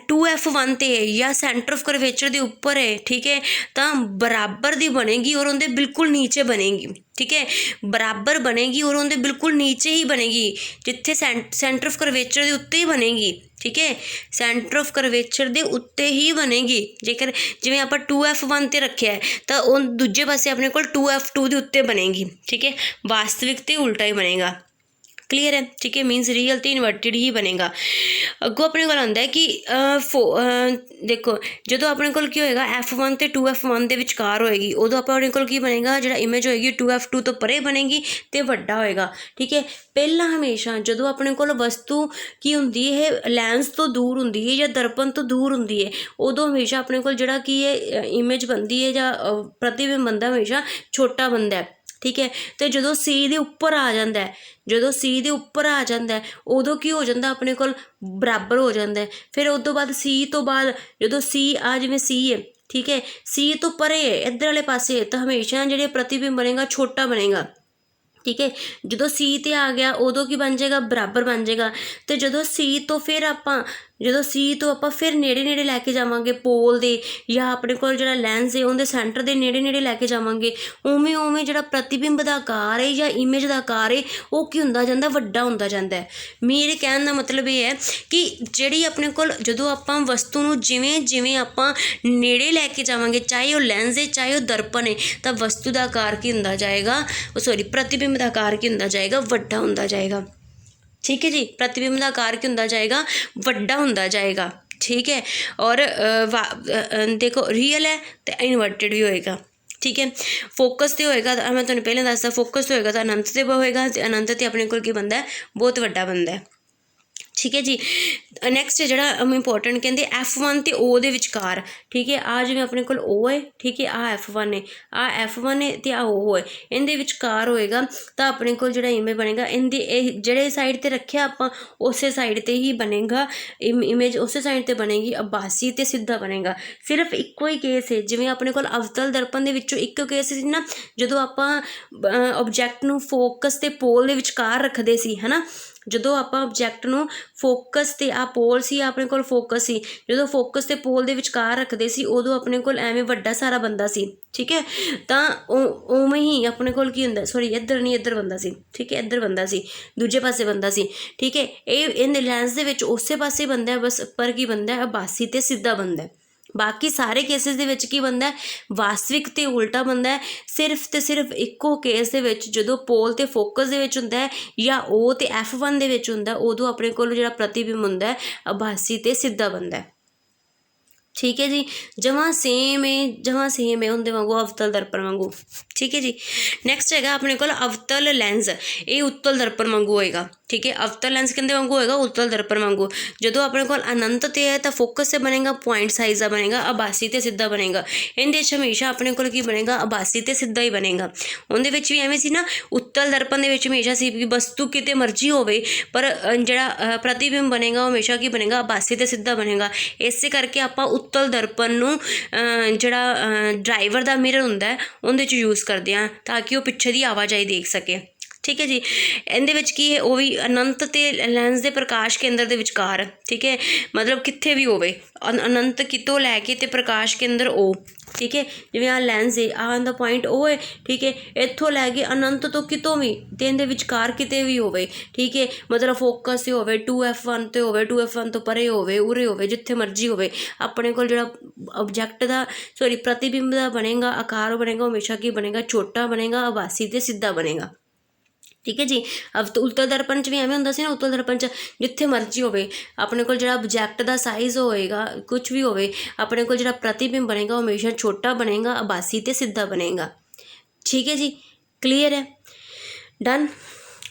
2F1 ते है या सेंटर ऑफ करवेचर के उपर है, ठीक है, तो बराबर दी बनेगी और उनके बिल्कुल नीचे बनेगी। ठीक है, बराबर बनेगी और उनके बिल्कुल नीचे ही बनेगी, जिथे सेंटर ऑफ करवेचर के उत्ते ही बनेगी। ठीक है, सेंटर ऑफ करवेचर के उत्ते ही बनेगी। जेकर जिवें आपां 2F1 ते रखिया है तो उन दूजे पासे अपने को 2F2 के उत्ते बनेगी। ठीक है, वास्तविक तो उल्टा ही बनेगा। क्लीयर है। ठीक है, मीनस रियल तो इनवर्टिड ही बनेगा। अगों अपने को आंदा है कि देखो जो अपने को होएगा F1 तो 2F1 के विचकार होएगी, उदों अपने को बनेगा जो इमेज होएगी 2F2 तो परे बनेगी तो वड्डा होएगा। ठीक है, पहला हमेशा जो अपने को वस्तु की होंदी है लैंस तो दूर होंदी है या दर्पण तो दूर होंदी है, उदों हमेशा अपने को जोड़ा की है इमेज बनती है या प्रतिबिंब बनता हमेशा छोटा बनता है। ठीक है, तो जो C के उपर आ जाता है, जो C के उपर आ जाता है उदों की हो जाता अपने को बराबर हो जाता है। फिर उस तो बाद C तो बाद जो C आ जिवें C है, ठीक है, C तो परे है इधर वाले पासे है, तो हमेशा जो प्रतिबिंब बनेगा छोटा बनेगा। ठीक है, जो C ते आ गया उदों की बन जाएगा, बराबर बन जाएगा। तो जो C तो फिर आपां जो C तो आप फिर नेड़े नेड़े लैके जावांगे पोल दे, या अपने को जो लैंस है उनके सेंटर के नेड़े नेड़े लैके जावांगे, उवें उवें जो प्रतिबिंब का आकार है या इमेज का आकार है वो की हुंदा जांदा, वड्डा हुंदा जांदा है। मेरे कहने का मतलब ये है कि जिहड़ी अपने को जो आपां वस्तु नूं जिवें जिवें आपां नेड़े लैके जावांगे, चाहे वो लैंस है चाहे वो दर्पण है, तो वस्तु का आकार की हुंदा जाएगा, सॉरी प्रतिबिंब का आकार की हुंदा जाएगा, वड्डा हुंदा जाएगा। ठीक है जी। प्रतिबिंब का आकार की हुंदा जाएगा, वड्डा हुंदा जाएगा, ठीक है। और देखो रियल है तो इनवर्टेड भी होएगा, ठीक है। फोकस तो होएगा, मैं तुहानूं पहले दसदा, फोकस तो होएगा तो अनंत ते होएगा, ते अनंत ते अपने कोल की बनदा है, बहुत वड्डा बनदा है, ठीक है जी। नैक्सट जिहड़ा इंपोर्टेंट कहते F1 ते O दे विचकार, ठीक है। आ जिवें अपने कोल O है, ठीक है, आ F1 है, आ F1 है ते आ O है, इहदे विचकार होएगा तो अपने कोल जिहड़ा इमेज बनेगा, इहदी जिहड़े साइड ते रखिया आपां उसे साइड ते ही बनेगा इमेज, उसे साइड ते बनेगी, आभासी ते सीधा बनेगा। सिर्फ इक्को ही केस है, जिवें अपने कोल अवतल दर्पण दे विचों एक केस सी ना, जदों आपां ऑबजैक्ट नूं फोकस ते पोल दे विचकार रखदे सी, है ना। ਜਦੋਂ ਆਪਾਂ ਆਬਜੈਕਟ ਨੂੰ ਫੋਕਸ ਤੇ ਆ ਪੋਲ ਸੀ, ਆਪਣੇ ਕੋਲ ਫੋਕਸ ਸੀ, ਜਦੋਂ ਫੋਕਸ ਤੇ ਪੋਲ ਦੇ ਵਿਚਕਾਰ ਰੱਖਦੇ ਸੀ ਉਦੋਂ ਆਪਣੇ ਕੋਲ ਐਵੇਂ ਵੱਡਾ ਸਾਰਾ ਬੰਦਾ ਸੀ, ਠੀਕ ਹੈ। ਤਾਂ ਉਵੇਂ ਹੀ ਆਪਣੇ ਕੋਲ ਕੀ ਹੁੰਦਾ, ਸੌਰੀ ਇੱਧਰ ਨਹੀਂ, ਇੱਧਰ ਬੰਦਾ ਸੀ, ਠੀਕ ਹੈ, ਇੱਧਰ ਬੰਦਾ ਸੀ, ਦੂਜੇ ਪਾਸੇ ਬੰਦਾ ਸੀ, ਠੀਕ ਹੈ। ਇਹ ਇਹਦੇ ਲੈਂਸ ਦੇ ਵਿੱਚ ਉਸੇ ਪਾਸੇ ਬੰਦਾ ਬਸ, ਪਰ ਕੀ ਬੰਦਾ ਆਭਾਸੀ ਤੇ ਸਿੱਧਾ ਬੰਦਾ। बाकी सारे केसिस दे विच की बनदा है, वास्तविक ते उल्टा बनदा है। सिर्फ ते सिर्फ इक्को केस दे विच जदों पोल ते फोकस दे विच हुंदा है या O ते F1 दे विच हुंदा है, उदों अपने कोल जिहड़ा प्रतिबिंब हुंदा है आभासी ते सिद्धा बनदा है, ठीक है जी। जमा सेम है उनके वांगू, अवतल दर्पण वांगू, ठीक है जी। नैक्सट है अपने को अवतल लैंस, ये उत्तल दर्पण वांगू होएगा, ठीक है। अवतल लैंस कहते वांगू होएगा, उत्तल दर्पण वांगू। जो अपने को अनंत ते है तो फोकस से बनेगा, पॉइंट साइज का बनेगा, आभासी ते सीधा बनेगा। इनके हमेशा अपने को की बनेगा, आभासी ते सीधा ही बनेगा। उनके भी एवं सी ना, उत्तल दर्पण के हमेशा सी वस्तु किते मर्जी होवे, पर जिहड़ा प्रतिबिंब बनेगा हमेशा की बनेगा, आभासी ते सीधा बनेगा। इस करके आपां उत्तल दर्पण नूं जिहड़ा ड्राइवर दा मिरर हुंदा है उहदे च यूज़ करदे हां, ताकि वो पिछे दी आवाजाही देख सके, ठीक है जी। इहदे विच की है, वो भी अनंत ते लैंस दे प्रकाश केंद्र दे विचकार, ठीक है, मतलब कित्थे भी होवे, अनंत कितों लैके ते प्रकाश केंद्र O, ठीक है। जिवें आ लैंस है, आ पॉइंट O है, ठीक है, इत्थों लैके अनंत तो कितों भी ते इहदे विचकार किते भी होवे, ठीक है, मतलब फोकस से होवे, 2F1 ते होवे, 2F1 तो परे होवे, उरे होवे, जिथे मर्जी होवे, अपने कोल जिहड़ा ऑबजैक्ट दा सॉरी प्रतिबिंब दा बनेगा, आकार बनेगा, हमेशा की बनेगा, छोटा बनेगा, आभासी ते सीधा बनेगा, ठीक है जी। अब तो उत्तल दर्पण च भी एवं हुंदा सी ना, उत्तल दर्पण च जिथे मर्जी होवे, अपने कोल जिहड़ा ऑबजैक्ट दा साइज होएगा, कुछ भी होवे, अपने कोल जिहड़ा प्रतिबिंब बनेगा हमेशा छोटा बनेगा, आभासी ते सीधा बनेगा, ठीक है जी। क्लीयर है, डन,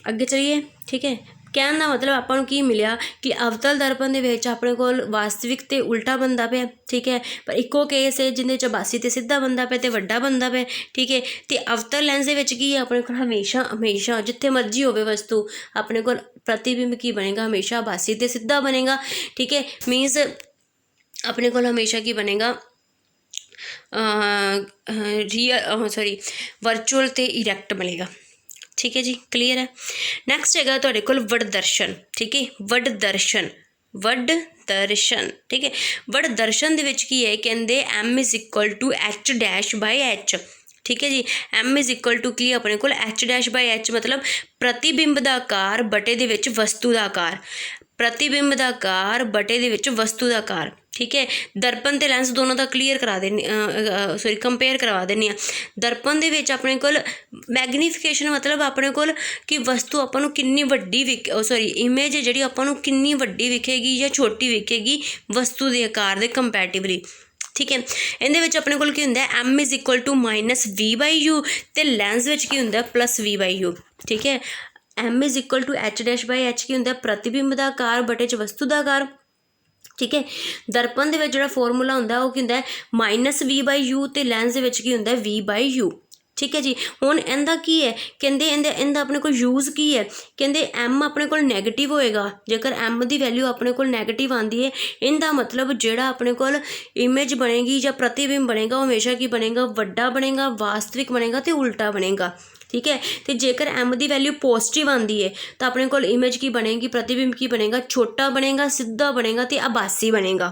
अगे चलिए, ठीक है। कहने का मतलब आपां नूं की मिलिया कि अवतल दर्पण दे विच अपने कोल वास्तविक ते उल्टा बनदा पिया, ठीक है, पर इक्को केस है जिंदे च आभासी ते सीधा बनदा पिया ते वड्डा बनदा पिया, ठीक है। ते अवतल लैंस दे विच की है, अपने कोल हमेशा हमेशा जिथे मर्जी होवे वस्तु, अपने कोल प्रतिबिंब की बनेगा, हमेशा आभासी ते सीधा बनेगा, ठीक है। मीनस अपने कोल हमेशा की बनेगा रियल सॉरी वर्चुअल ते इरैक्ट बनेगा, ठीक है जी। क्लीयर है। नैक्सट है तुहाडे कोल वड दर्शन, ठीक है, वड दर्शन, ठीक है। वड दर्शन दे विच की है, कहंदे M is equal to H'/H, ठीक है जी। M इज इक्वल टू की अपने कोल H'/H, मतलब प्रतिबिंब दा आकार बटे दे विच वस्तु दा आकार, प्रतिबिंब दा आकार बटे दे विच वस्तु दा आकार, ठीक है। दर्पण ते लैंस दोनों का क्लीयर करा देनी, सॉरी कंपेयर करवा देनी आ। दर्पण दे विच अपने कोल मैगनीफिकेशन, मतलब अपने कोल कि वस्तु आपां नूं किन्नी वड्डी सॉरी इमेज जिहड़ी आपां नूं किन्नी वड्डी विखेगी या छोटी विखेगी वस्तु दे आकार दे कंपैरेटिवली, ठीक है। इहदे विच अपने कोल की हुंदा है M is equal to -V/U ते लैंस विच की हुंदा है +V/U, ठीक है। M is equal to H'/H की हुंदा है प्रतिबिंब दा आकार बटे च वस्तु दा आकार, ठीक है। दर्पण दे विच जिहड़ा फॉर्मूला हुंदा है वो की हुंदा है -V/U ते लैंस दे विच की हुंदा है V/U, ठीक है जी। हुण इहदा की है, कहंदे इहदा अपने कोल यूज़ की है, कहंदे M अपने कोल नैगेटिव होएगा, जेकर M दी वैल्यू अपने कोल नैगेटिव आंदी है, इहदा मतलब जिहड़ा अपने कोल इमेज बनेगी या प्रतिबिंब बनेगा वो हमेशा की बनेगा, वड्डा बनेगा, वास्तविक बनेगा ते उल्टा बनेगा, ठीक है। तो जेकर M की वैल्यू पॉजिटिव आती है तो अपने को इमेज की बनेगी, प्रतिबिंब की बनेगा, छोटा बनेगा, सीधा बनेगा तो आभासी बनेगा,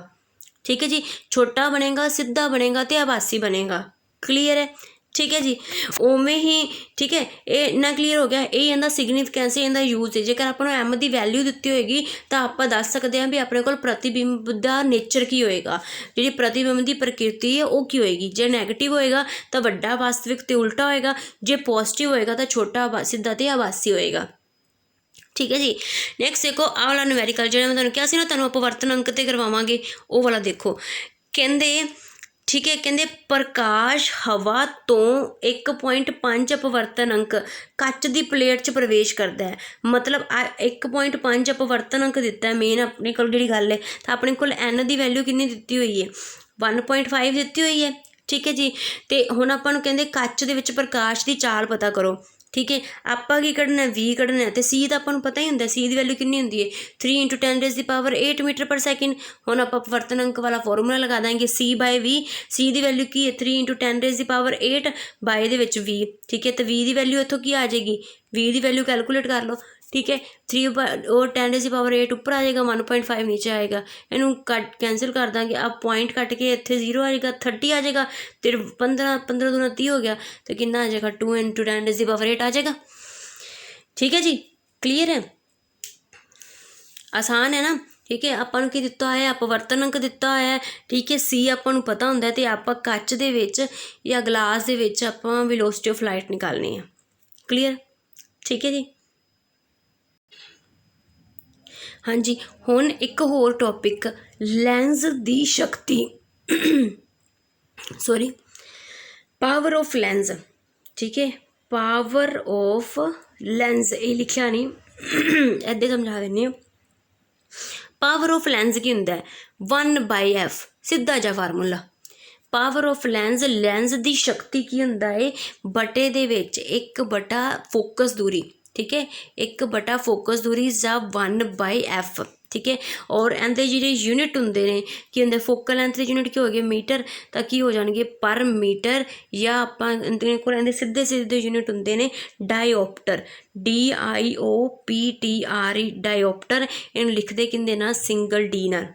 ठीक है जी। छोटा बनेगा, सीधा बनेगा तो आभासी बनेगा, क्लीयर है, ठीक है जी। उवें ही, ठीक है, ये इन्ना क्लीयर हो गया। ये इहदा सिग्निफिकेंस है, इहदा यूज़ है। जेकर आपां नूं M की वैल्यू दित्ती होएगी तो आपां दस सकते हैं भी अपने कोल प्रतिबिंब का नेचर की होएगा, जिहड़ी प्रतिबिंब की प्रकृति है वो की होएगी। जे नैगेटिव होएगा तो वड्डा वास्तविक ते उल्टा होएगा, जे पॉजिटिव होएगा तो छोटा सीधा ते आभासी होएगा, ठीक है जी। नैक्सट देखो आह वाला न्यूमेरिकल जो मैं तुहानूं कहा सी ना तुहानूं अपवर्तन अंक ते करवावांगे, वो वाला देखो कहंदे ठीक है, कहंदे प्रकाश हवा तो 1.5 अपवर्तन अंक कच की प्लेट च प्रवेश करता है, मतलब 1.5 अपवर्तन अंक दिता है मेन अपने को जी गल है। तो अपने को एन की वैल्यू कितनी दी हुई है 1.5 दी हुई है, ठीक है जी। तो हुण आपां नूं कहंदे कच दे विच प्रकाश की चाल पता करो, ठीक है। आपां की कढ़ना वी कढ़ना, तो सी तो आपां नूं पता ही हुंदा, सी की वैल्यू कितनी हुंदी है 3 × 10⁸ मीटर पर सैकेंड। हुण आपां अपवर्तन अंक वाला फॉर्मूला लगा देंगे C/V, सी की वैल्यू की है 3 × 10⁸ बाय दे विच V, ठीक है। तो V की वैल्यू इत्थों की आ जाएगी, V की वैल्यू कैलकुलेट कर लो, ठीक है। 3 और 10⁸ उपर आ जाएगा, 1.5 नीचे आएगा, इनू कट कैंसिल कर देंगे, अब पॉइंट कट के इत्थे 0 आ जाएगा, 30 आ जाएगा, फिर 15 दूना 30 हो गया, तो कितना आ जाएगा 2 × 10⁸ आ जाएगा, ठीक है जी। क्लीयर है, आसान है ना, ठीक है। आपां नूं की दिता है अपवर्तन अंक दिता है, ठीक है। सी आपां नूं पता हुंदा ते आपां कच दे विच या गलास दे विच आपां वेलोसिटी ऑफ लाइट निकालनी है। क्लीयर, ठीक है जी। हाँ जी, हुण एक होर टॉपिक लैंस दी शक्ति सॉरी पावर ऑफ लैंस, ठीक है। पावर ऑफ लैंस ये लिखिया नहीं ऐदे समझा देनी। पावर ऑफ लैंस की हुंदा है 1/f, सीधा जा formula. Power of lens, lens की शक्ति की हुंदा है बटे दे विच 1/, फोकस दूरी, ठीक है, 1/, फोकस दूरी जा 1/f, ठीक है। और इहदे जिहड़े यूनिट हुंदे ने की हुंदे, फोकल लेंथ के यूनिट की हो गए मीटर, तो की हो जाएंगे पर मीटर, या आपां इहदे कोल इहदे सीधे सीधे यूनिट हुंदे ने डायोप्टर, DIOPTR डायोप्टर, इन्हूं लिखदे किंदे ना सिंगल डी नाल,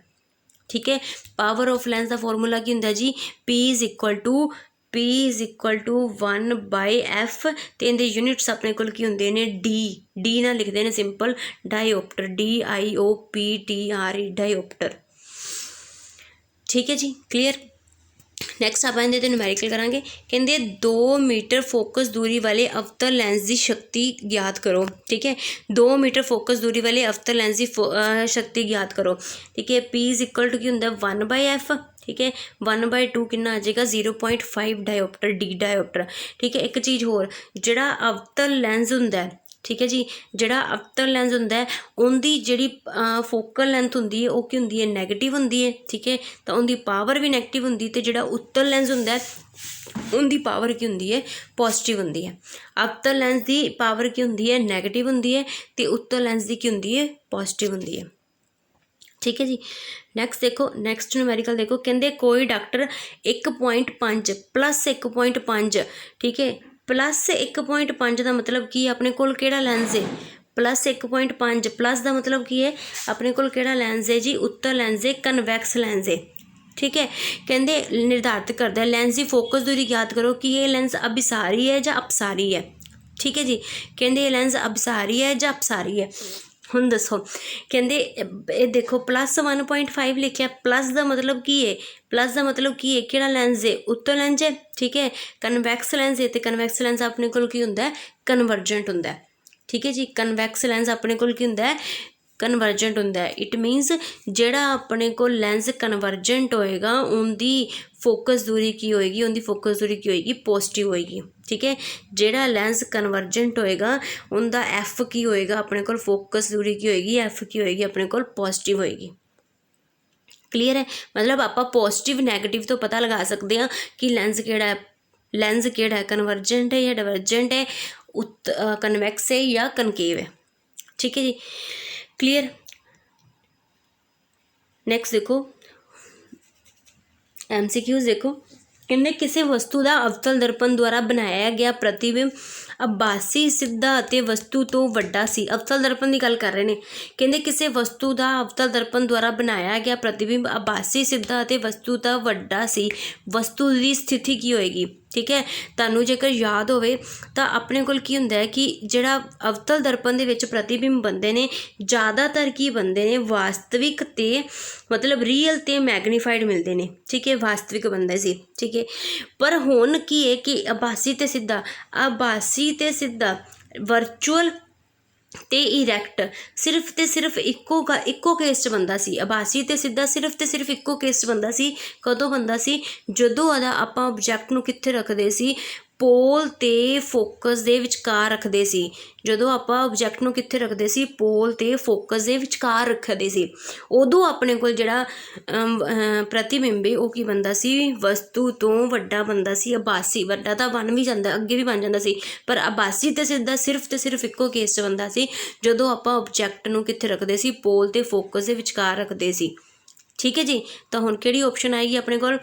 ठीक है। पावर ऑफ लैंस का फॉर्मूला की हुंदा जी P is equal to 1/f, तो इहदे यूनिट्स अपने कोल की हुंदे ने डी ना लिखते हैं सिंपल, डायोप्टर, DIOPTR डायोप्टर, ठीक है जी। क्लीयर। नैक्सट आप इहदे ते न्यूमेरिकल करांगे, कहंदे 2 मीटर फोकस दूरी वाले अवतल लैंस की शक्ति ज्ञात करो, ठीक है। 2 मीटर फोकस दूरी वाले अवतल लैंस की शक्ति ज्ञात करो, ठीक है। P इज़ इक्वल टू की हुंदा 1/f, ठीक है। 1/2 कितना आ जाएगा 0.5 डायोप्टर, डी डायोप्टर, ठीक है। एक चीज़ होर, जिहड़ा अवतल लैंस हुंदा है, ठीक है जी, जिहड़ा अवतल लैंस हुंदा है उनकी जिहड़ी फोकल लेंथ हुंदी है वो की हुंदी है नैगेटिव हुंदी है, ठीक है। तो उनकी पावर भी नैगेटिव हुंदी, ते जिहड़ा उत्तल लैंस हुंदा है उनकी पावर की हुंदी है पॉजिटिव हुंदी है। अवतल लैंस की पावर की हुंदी है नैगेटिव हुंदी है, ते उत्तल लैंस की की हुंदी है पॉजिटिव हुंदी है, ठीक है जी। नैक्सट देखो, नैक्सट न्यूमेरिकल देखो, कहंदे कोई डॉक्टर 1.5 प्लस 1.5, ठीक है, प्लस 1.5 का मतलब की अपने कोल केड़ा लैंस है प्लस 1.5, प्लस का मतलब की है अपने कोल केड़ा लैंस है जी, उत्तल लैंस है, कन्वैक्स लैंस है, ठीक है। कहंदे निर्धारित करता है लैंस की फोकस दूरी ज्ञात करो कि ये लैंस अभिसारी है या अपसारी है, ठीक है जी। कहंदे ये लैंस अभिसारी है या अपसारी है, हुण दसो। कहंदे ये देखो प्लस 1.5 लिखिया, प्लस का मतलब की है, प्लस का मतलब की है किहड़ा लैंस है, उत्तल लैंस है, ठीक है। कन्वैक्स लैंस है, तो कन्वैक्स लैंस अपने कोल की हुंदा है कन्वर्जेंट हुंदा है, ठीक है जी। कन्वैक्स लैंस अपने कोल की हुंदा है कन्वर्जेंट हुंदा है। इट मीनस जिहड़ा अपने को लैंस कन्वर्जेंट होएगा उनकी फोकस दूरी की होएगी, उनकी फोकस दूरी की होएगी पॉजिटिव होएगी, ठीक है। जिहड़ा लैंस कन्वर्जेंट होएगा उनका एफ की होएगा अपने को फोकस दूरी की होएगी, एफ की होएगी अपने को पॉजिटिव होएगी। क्लीयर है, मतलब आप पॉजिटिव नैगेटिव तो पता लगा सकते हैं कि लैंस किहड़ा है, लैंस किहड़ा है, कन्वर्जेंट है या डाइवर्जेंट है, कन्वैक्स है या कनकेव है, ठीक है जी। क्लीयर। नैक्सट देखो MCQs देखो, कहते किसी वस्तु का अवतल दर्पण द्वारा बनाया गया प्रतिबिंब आभासी सिद्धा अते वस्तु तो वड्डा सी। अवतल दर्पण की गल कर रहे हैं, कहते किसी वस्तु का अवतल दर्पण द्वारा बनाया गया प्रतिबिंब आभासी सिद्धा अते वस्तु तो वड्डा सी। वस्तु की स्थिति की होएगी, ठीक है। तुहानूं जेकर याद होवे तो अपने कोल की हुंदा है कि जिहड़ा अवतल दर्पण दे विच प्रतिबिंब बनते हैं ज़्यादातर की बनते हैं वास्तविक ते मतलब रीयल ते मैगनीफाइड मिलते हैं, ठीक है, वास्तविक बनते सी, ठीक है। पर हुण की है कि आभासी ते सिद्धा, आभासी ते सिद्धा वर्चुअल ਤੇ ਇਰੈਕਟ ਸਿਰਫ ਤੇ ਸਿਰਫ ਇੱਕੋ ਕੇਸ 'ਚ ਬੰਦਾ ਸੀ। ਆਭਾਸੀ ਤੇ ਸਿੱਧਾ ਸਿਰਫ ਤੇ ਸਿਰਫ ਇੱਕੋ ਕੇਸ 'ਚ ਬੰਦਾ ਸੀ। ਕਦੋਂ ਬੰਦਾ ਸੀ? ਜਦੋਂ ਆਪਾਂ ਆਬਜੈਕਟ ਨੂੰ ਕਿੱਥੇ ਰੱਖਦੇ ਸੀ? ਪੋਲ ਤੇ ਫੋਕਸ ਦੇ ਵਿਚਕਾਰ ਰੱਖਦੇ ਸੀ। ਜਦੋਂ ਆਪਾਂ ਆਬਜੈਕਟ ਨੂੰ ਕਿੱਥੇ ਰੱਖਦੇ ਸੀ? ਪੋਲ ਤੇ ਫੋਕਸ ਦੇ ਵਿਚਕਾਰ ਰੱਖਦੇ ਸੀ। ਉਦੋਂ ਆਪਣੇ ਕੋਲ ਜਿਹੜਾ ਪ੍ਰਤੀਬਿੰਬ ਹੈ ਉਹ ਕੀ ਬਣਦਾ ਸੀ? ਵਸਤੂ ਤੋਂ ਵੱਡਾ ਬਣਦਾ ਸੀ। ਆਭਾਸੀ ਵੱਡਾ ਤਾਂ ਬਣ ਵੀ ਜਾਂਦਾ, ਅੱਗੇ ਵੀ ਬਣ ਜਾਂਦਾ ਸੀ, ਪਰ ਆਭਾਸੀ ਤੇ ਸਿੱਧਾ ਸਿਰਫ ਤੇ ਸਿਰਫ ਇੱਕੋ ਕੇਸ 'ਚ ਬਣਦਾ ਸੀ ਜਦੋਂ ਆਪਾਂ ਆਬਜੈਕਟ ਨੂੰ ਕਿੱਥੇ ਰੱਖਦੇ ਸੀ? ਪੋਲ ਤੇ ਫੋਕਸ ਦੇ ਵਿਚਕਾਰ ਰੱਖਦੇ ਸੀ। ਠੀਕ ਹੈ ਜੀ। ਤਾਂ ਹੁਣ ਕਿਹੜੀ ਆਪਸ਼ਨ ਆਏਗੀ ਆਪਣੇ ਕੋਲ?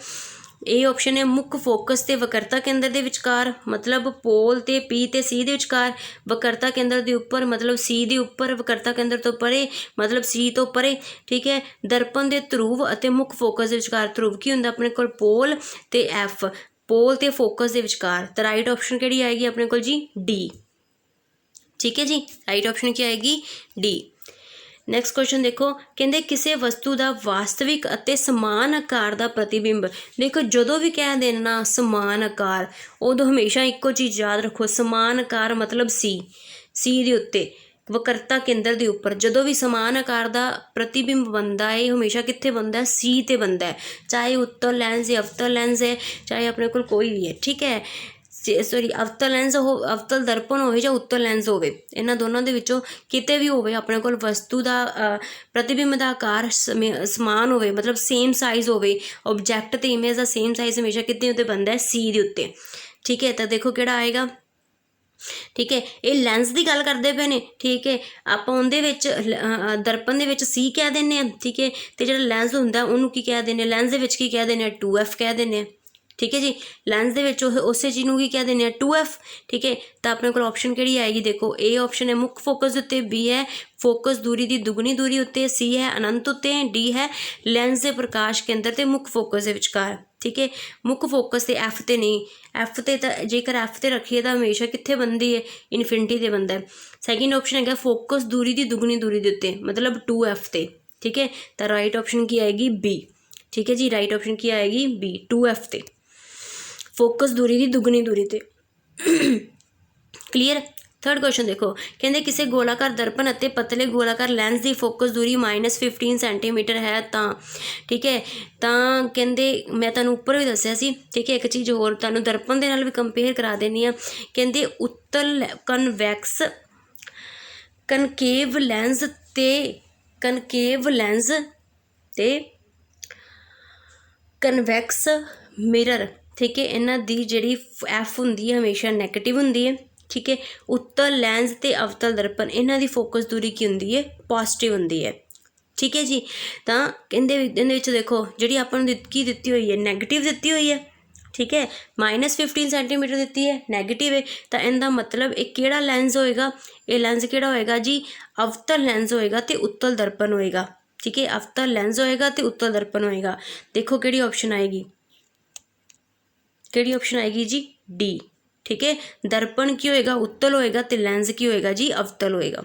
ਇਹ ਆਪਸ਼ਨ ਹੈ ਮੁੱਖ ਫੋਕਸ ਤੇ ਵਕਰਤਾ ਕੇਂਦਰ ਦੇ ਵਿਚਕਾਰ, ਮਤਲਬ ਪੋਲ ਤੇ ਪੀ ਤੇ ਸੀ ਦੇ ਵਿਚਕਾਰ। ਵਕਰਤਾ ਕੇਂਦਰ ਦੇ ਉੱਪਰ ਮਤਲਬ ਸੀ ਦੇ ਉੱਪਰ, ਵਕਰਤਾ ਕੇਂਦਰ ਤੋਂ ਪਰੇ ਮਤਲਬ ਸੀ ਤੋਂ ਪਰੇ। ਠੀਕ ਹੈ। ਦਰਪਣ ਦੇ ਧਰੁਵ ਅਤੇ ਮੁੱਖ ਫੋਕਸ ਦੇ ਵਿਚਕਾਰ। ਧਰੁਵ ਕੀ ਹੁੰਦਾ ਆਪਣੇ ਕੋਲ? ਪੋਲ ਤੇ ਐਫ, ਪੋਲ ਤੇ ਫੋਕਸ ਦੇ ਵਿਚਕਾਰ। ਤਾਂ ਰਾਈਟ ਆਪਸ਼ਨ ਕਿਹੜੀ ਆਏਗੀ ਆਪਣੇ ਕੋਲ ਜੀ? ਡੀ। ਠੀਕ ਹੈ ਜੀ। ਰਾਈਟ ਆਪਸ਼ਨ ਕੀ ਆਏਗੀ? ਡੀ। ਨੈਕਸਟ ਕੁਐਸਚਨ ਦੇਖੋ, ਕਹਿੰਦੇ ਕਿਸੇ ਵਸਤੂ ਦਾ ਵਾਸਤਵਿਕ ਅਤੇ ਸਮਾਨ ਆਕਾਰ ਦਾ ਪ੍ਰਤੀਬਿੰਬ। ਦੇਖੋ ਜਦੋਂ ਵੀ ਕਹਿ ਦੇਣਾ ਸਮਾਨ ਆਕਾਰ, ਉਦੋਂ ਹਮੇਸ਼ਾ ਇੱਕੋ ਚੀਜ਼ ਯਾਦ ਰੱਖੋ, ਸਮਾਨ ਆਕਾਰ ਮਤਲਬ ਸੀ ਦੇ ਉੱਤੇ, ਵਕਰਤਾ ਕੇਂਦਰ ਦੇ ਉੱਪਰ। ਜਦੋਂ ਵੀ ਸਮਾਨ ਆਕਾਰ ਦਾ ਪ੍ਰਤੀਬਿੰਬ ਬਣਦਾ ਹੈ ਹਮੇਸ਼ਾ ਕਿੱਥੇ ਬਣਦਾ? ਸੀ ਤੇ ਬਣਦਾ ਹੈ, ਚਾਹੇ ਉੱਤਲ ਲੈਂਸ ਹੈ, ਅਵਤਲ ਲੈਂਸ ਹੈ, ਚਾਹੇ ਆਪਣੇ ਕੋਲ ਕੋਈ ਵੀ ਹੈ। ਠੀਕ ਹੈ। ਸੌਰੀ ਅਵਤਲ ਲੈਂਸ ਅਵਤਲ ਦਰਪਣ ਹੋਵੇ ਜਾਂ ਉੱਤਲ ਲੈਂਸ ਹੋਵੇ, ਇਹਨਾਂ ਦੋਨਾਂ ਦੇ ਵਿੱਚੋਂ ਕਿਤੇ ਵੀ ਹੋਵੇ ਆਪਣੇ ਕੋਲ ਵਸਤੂ ਦਾ ਪ੍ਰਤੀਬਿੰਬ ਦਾ ਆਕਾਰ ਸਮਾਨ ਹੋਵੇ, ਮਤਲਬ ਸੇਮ ਸਾਈਜ਼ ਹੋਵੇ, ਓਬਜੈਕਟ ਤੇ ਇਮੇਜ ਦਾ ਸੇਮ ਸਾਈਜ਼ ਹਮੇਸ਼ਾ ਕਿਤੇ ਉੱਤੇ ਬਣਦਾ ਹੈ? ਸੀ ਦੇ ਉੱਤੇ। ਠੀਕ ਹੈ। ਤਾਂ ਦੇਖੋ ਕਿਹੜਾ ਆਏਗਾ? ਠੀਕ ਹੈ। ਇਹ ਲੈਂਸ ਦੀ ਗੱਲ ਕਰਦੇ ਪਏ ਨੇ। ਠੀਕ ਹੈ। ਆਪਾਂ ਉਹਦੇ ਵਿੱਚ ਦਰਪਣ ਦੇ ਵਿੱਚ ਸੀ ਕਹਿ ਦਿੰਦੇ ਹਾਂ। ਠੀਕ ਹੈ। ਅਤੇ ਜਿਹੜਾ ਲੈਂਸ ਹੁੰਦਾ ਉਹਨੂੰ ਕੀ ਕਹਿ ਦਿੰਦੇ? ਲੈਂਸ ਦੇ ਵਿੱਚ ਕੀ ਕਹਿ ਦਿੰਦੇ? 2F ਕਹਿ ਦਿੰਦੇ ਹਾਂ। ਠੀਕ ਹੈ ਜੀ। ਲੈਂਸ ਦੇ ਵਿੱਚ ਉਸੇ ਚੀਜ਼ ਨੂੰ ਕੀ ਕਹਿ ਦਿੰਦੇ ਆ? 2F। ਠੀਕ ਹੈ। ਤਾਂ ਆਪਣੇ ਕੋਲ ਆਪਸ਼ਨ ਕਿਹੜੀ ਆਏਗੀ? ਦੇਖੋ A ਆਪਸ਼ਨ ਹੈ ਮੁੱਖ ਫੋਕਸ ਦੇ ਉੱਤੇ, B ਹੈ ਫੋਕਸ ਦੂਰੀ ਦੀ ਦੁੱਗਣੀ ਦੂਰੀ ਉੱਤੇ, C ਹੈ ਅਨੰਤ ਉੱਤੇ, D ਹੈ ਲੈਂਸ ਦੇ ਪ੍ਰਕਾਸ਼ ਕੇਂਦਰ ਤੇ ਮੁੱਖ ਫੋਕਸ ਦੇ ਵਿਚਕਾਰ। ਠੀਕ ਹੈ। ਮੁੱਖ ਫੋਕਸ ਤੇ F ਤੇ ਨਹੀਂ, F ਤੇ ਤਾਂ ਜੇਕਰ F ਤੇ ਰੱਖੀਏ ਤਾਂ ਹਮੇਸ਼ਾ ਕਿੱਥੇ ਬਣਦੀ ਹੈ? ਇਨਫਿਨਿਟੀ ਤੇ ਬਣਦਾ ਹੈ। ਸੈਕਿੰਡ ਆਪਸ਼ਨ ਹੈਗਾ ਫੋਕਸ ਦੂਰੀ ਦੀ ਦੁੱਗਣੀ ਦੂਰੀ ਦੇ ਉੱਤੇ, ਮਤਲਬ 2F ਤੇ। ਠੀਕ ਹੈ। ਤਾਂ ਰਾਈਟ ਆਪਸ਼ਨ ਕੀ ਆਏਗੀ? B। ਠੀਕ ਹੈ ਜੀ। ਰਾਈਟ ਆਪਸ਼ਨ ਕੀ ਆਏਗੀ? B, 2F ਤੇ, ਫੋਕਸ ਦੂਰੀ ਦੀ ਦੁੱਗਣੀ ਦੂਰੀ ਤੇ। ਕਲੀਅਰ। ਥਰਡ ਕੁਐਸਚਨ ਦੇਖੋ, ਕਹਿੰਦੇ ਕਿਸੇ ਗੋਲਾਕਾਰ ਦਰਪਣ ਅਤੇ ਪਤਲੇ ਗੋਲਾਕਾਰ ਲੈਂਸ ਦੀ ਫੋਕਸ ਦੂਰੀ -15 ਸੈਂਟੀਮੀਟਰ ਹੈ ਤਾਂ। ਠੀਕ ਹੈ। ਤਾਂ ਕਹਿੰਦੇ ਮੈਂ ਤੁਹਾਨੂੰ ਉੱਪਰ ਵੀ ਦੱਸਿਆ ਸੀ। ਠੀਕ ਹੈ। ਇੱਕ ਚੀਜ਼ ਹੋਰ ਤੁਹਾਨੂੰ ਦਰਪਣ ਦੇ ਨਾਲ ਵੀ ਕੰਪੇਅਰ ਕਰਾ ਦੇਣੀ ਆ। ਕਹਿੰਦੇ ਉੱਤਲ ਕਨਕੇਵ ਲੈਂਸ ਤੇ ਕਨਵੈਕਸ ਮਿਰਰ। ਠੀਕ ਹੈ। ਇਹਨਾਂ ਦੀ ਜਿਹੜੀ F ਹੁੰਦੀ ਹੈ ਹਮੇਸ਼ਾ ਨੈਗੇਟਿਵ ਹੁੰਦੀ ਹੈ। ਠੀਕ ਹੈ। ਉੱਤਲ ਲੈਂਸ ਤੇ ਅਵਤਲ ਦਰਪਣ ਇਹਨਾਂ ਦੀ ਫੋਕਸ ਦੂਰੀ ਕੀ ਹੁੰਦੀ ਹੈ? ਪੋਜ਼ਿਟਿਵ ਹੁੰਦੀ ਹੈ। ਠੀਕ ਹੈ ਜੀ। ਤਾਂ ਕਹਿੰਦੇ ਇਹਦੇ ਵਿੱਚ ਦੇਖੋ ਜਿਹੜੀ ਆਪਾਂ ਨੂੰ ਕੀ ਦਿੱਤੀ ਹੋਈ ਹੈ? ਨੈਗੇਟਿਵ ਦਿੱਤੀ ਹੋਈ ਹੈ। ਠੀਕ ਹੈ। -15 ਸੈਂਟੀਮੀਟਰ ਦਿੱਤੀ ਹੈ, ਨੈਗੇਟਿਵ ਹੈ। ਤਾਂ ਇਹਦਾ ਮਤਲਬ ਇਹ ਕਿਹੜਾ ਲੈਂਸ ਹੋਏਗਾ? ਇਹ ਲੈਂਸ ਕਿਹੜਾ ਹੋਏਗਾ ਜੀ? ਅਵਤਲ ਲੈਂਸ ਹੋਏਗਾ ਤੇ ਉੱਤਲ ਦਰਪਣ ਹੋਏਗਾ। ਠੀਕ ਹੈ। ਅਵਤਲ ਲੈਂਸ ਹੋਏਗਾ ਤੇ ਉੱਤਲ ਦਰਪਣ ਹੋਏਗਾ। ਦੇਖੋ ਕਿਹੜੀ ਆਪਸ਼ਨ ਆਏਗੀ? ਕਿਹੜੀ ਆਪਸ਼ਨ ਆਏਗੀ ਜੀ? ਡੀ। ਠੀਕ ਹੈ। ਦਰਪਣ ਕੀ ਹੋਏਗਾ? ਉੱਤਲ ਹੋਏਗਾ ਤੇ ਲੈਂਸ ਕੀ ਹੋਏਗਾ ਜੀ? ਅਵਤਲ ਹੋਏਗਾ।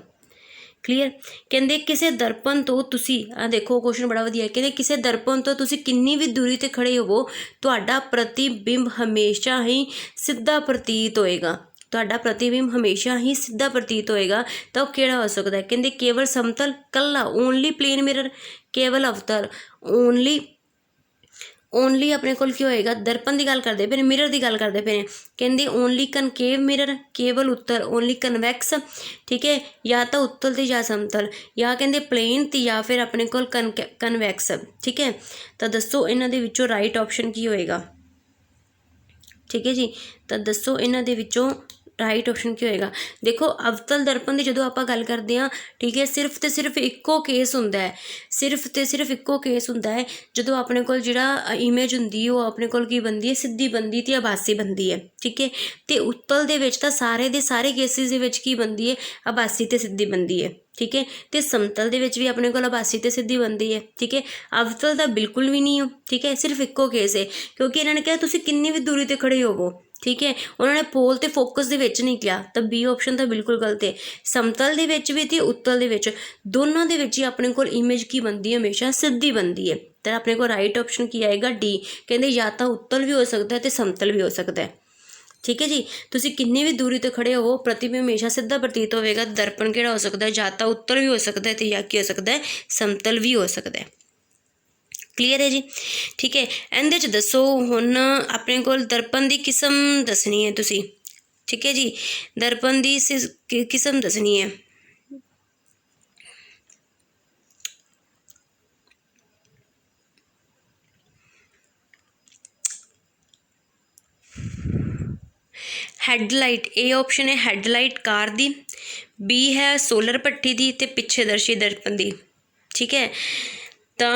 ਕਲੀਅਰ। ਕਹਿੰਦੇ ਕਿਸੇ ਦਰਪਣ ਤੋਂ ਤੁਸੀਂ ਦੇਖੋ ਕੁਐਸਚਨ ਬੜਾ ਵਧੀਆ, ਕਹਿੰਦੇ ਕਿਸੇ ਦਰਪਣ ਤੋਂ ਤੁਸੀਂ ਕਿੰਨੀ ਵੀ ਦੂਰੀ ਤੇ ਖੜੇ ਹੋਵੋ ਤੁਹਾਡਾ ਪ੍ਰਤੀਬਿੰਬ ਹਮੇਸ਼ਾ ਹੀ ਸਿੱਧਾ ਪ੍ਰਤੀਤ ਹੋਏਗਾ। ਤੁਹਾਡਾ ਪ੍ਰਤੀਬਿੰਬ ਹਮੇਸ਼ਾ ਹੀ ਸਿੱਧਾ ਪ੍ਰਤੀਤ ਹੋਏਗਾ। ਤਾਂ ਉਹ ਕਿਹੜਾ ਹੋ ਸਕਦਾ ਹੈ? ਕਹਿੰਦੇ ਕੇਵਲ ਸਮਤਲ, ਕੱਲਾ, ਓਨਲੀ ਪਲੇਨ ਮਿਰਰ, ਕੇਵਲ ਅਵਤਲ, ਓਨਲੀ ਆਪਣੇ ਕੋਲ ਕੀ ਹੋਏਗਾ? ਦਰਪਣ ਦੀ ਗੱਲ ਕਰਦੇ ਪਏ ਨੇ, ਮਿਰਰ ਦੀ ਗੱਲ ਕਰਦੇ ਪਏ ਨੇ। ਕਹਿੰਦੇ ਓਨਲੀ ਕਨਕੇਵ ਮਿਰਰ, ਕੇਵਲ ਉੱਤਲ, ਓਨਲੀ ਕਨਵੈਕਸ। ਠੀਕ ਹੈ। ਜਾਂ ਤਾਂ ਉੱਤਲ ਤੇ ਜਾਂ ਸਮਤਲ, ਜਾਂ ਕਹਿੰਦੇ ਪਲੇਨ ਤੇ ਜਾਂ ਫਿਰ ਆਪਣੇ ਕੋਲ ਕਨਵੈਕਸ। ਠੀਕ ਹੈ। ਤਾਂ ਦੱਸੋ ਇਹਨਾਂ ਦੇ ਵਿੱਚੋਂ ਰਾਈਟ ਆਪਸ਼ਨ ਕੀ ਹੋਏਗਾ? ਠੀਕ ਹੈ ਜੀ। ਤਾਂ ਦੱਸੋ ਇਹਨਾਂ ਦੇ ਵਿੱਚੋਂ ਰਾਈਟ ਆਪਸ਼ਨ ਕੀ ਹੋਏਗਾ? ਦੇਖੋ ਅਵਤਲ ਦਰਪਣ ਦੀ ਜਦੋਂ ਆਪਾਂ ਗੱਲ ਕਰਦੇ ਹਾਂ, ਠੀਕ ਹੈ, ਸਿਰਫ ਤੇ ਸਿਰਫ ਇੱਕੋ ਕੇਸ ਹੁੰਦਾ ਹੈ, ਸਿਰਫ ਤੇ ਸਿਰਫ ਇੱਕੋ ਕੇਸ ਹੁੰਦਾ ਹੈ ਜਦੋਂ ਆਪਣੇ ਕੋਲ ਜਿਹੜਾ ਇਮੇਜ ਹੁੰਦੀ ਉਹ ਆਪਣੇ ਕੋਲ ਕੀ ਬਣਦੀ ਹੈ? ਸਿੱਧੀ ਬਣਦੀ ਤੇ ਆਭਾਸੀ ਬਣਦੀ ਹੈ। ਠੀਕ ਹੈ। ਤੇ ਉੱਤਲ ਦੇ ਵਿੱਚ ਤਾਂ ਸਾਰੇ ਦੇ ਸਾਰੇ ਕੇਸਿਸ ਦੇ ਵਿੱਚ ਕੀ ਬਣਦੀ ਹੈ? ਆਭਾਸੀ ਤੇ ਸਿੱਧੀ ਬਣਦੀ ਹੈ। ਠੀਕ ਹੈ। ਤੇ ਸਮਤਲ ਦੇ ਵਿੱਚ ਵੀ ਆਪਣੇ ਕੋਲ ਆਭਾਸੀ ਤੇ ਸਿੱਧੀ ਬਣਦੀ ਹੈ। ਠੀਕ ਹੈ। ਅਵਤਲ ਦਾ ਬਿਲਕੁਲ ਵੀ ਨਹੀਂ ਹੋ। ਠੀਕ ਹੈ। ਸਿਰਫ ਇੱਕੋ ਕੇਸ ਹੈ, ਕਿਉਂਕਿ ਇਹਨਾਂ ਨੇ ਕਿਹਾ ਤੁਸੀਂ ਕਿੰਨੀ ਵੀ ਦੂਰੀ ਤੇ ਖੜੇ ਹੋਵੋ। ਠੀਕ ਹੈ। ਉਹਨਾਂ ਨੇ ਪੋਲ ਤੇ ਫੋਕਸ ਦੇ ਵਿੱਚ ਨਹੀਂ ਕਿਹਾ। ਤਾਂ B ਆਪਸ਼ਨ ਤਾਂ ਬਿਲਕੁਲ ਗਲਤ ਹੈ। ਸਮਤਲ ਦੇ ਵਿੱਚ ਵੀ ਤੇ ਉੱਤਲ ਦੇ ਵਿੱਚ, ਦੋਨਾਂ ਦੇ ਵਿੱਚ ਹੀ ਆਪਣੇ ਕੋਲ ਇਮੇਜ ਕੀ ਬਣਦੀ ਹੈ? ਹਮੇਸ਼ਾ ਸਿੱਧੀ ਬਣਦੀ ਹੈ। ਤਾਂ ਆਪਣੇ ਕੋਲ ਰਾਈਟ ਆਪਸ਼ਨ ਕੀ ਆਏਗਾ? D। ਕਹਿੰਦੇ ਜਾਂ ਤਾਂ ਉੱਤਲ ਵੀ ਹੋ ਸਕਦਾ ਹੈ ਤੇ ਸਮਤਲ ਵੀ ਹੋ ਸਕਦਾ ਹੈ। ठीक है जी। तुसी किन्नी भी दूरी तो खड़े हो, प्रतिबिंब हमेशा सीधा प्रतीत होवेगा। दर्पण किहड़ा हो सकता है, या तो उत्तल भी हो सकता है ते या की हो सकता है, समतल भी हो सकता है। क्लीयर है जी। ठीक है, इहदे च दसो हुण अपने कोल दर्पण दी किस्म दसनी है तुसी। ठीक है जी, दर्पण दी किस्म दसनी है। हैडलाइट, ए ऑप्शन है हैडलाइट कार दी, बी है सोलर भट्ठी दी ते पिछे दर्शी दर्पण दी। ठीक है, तो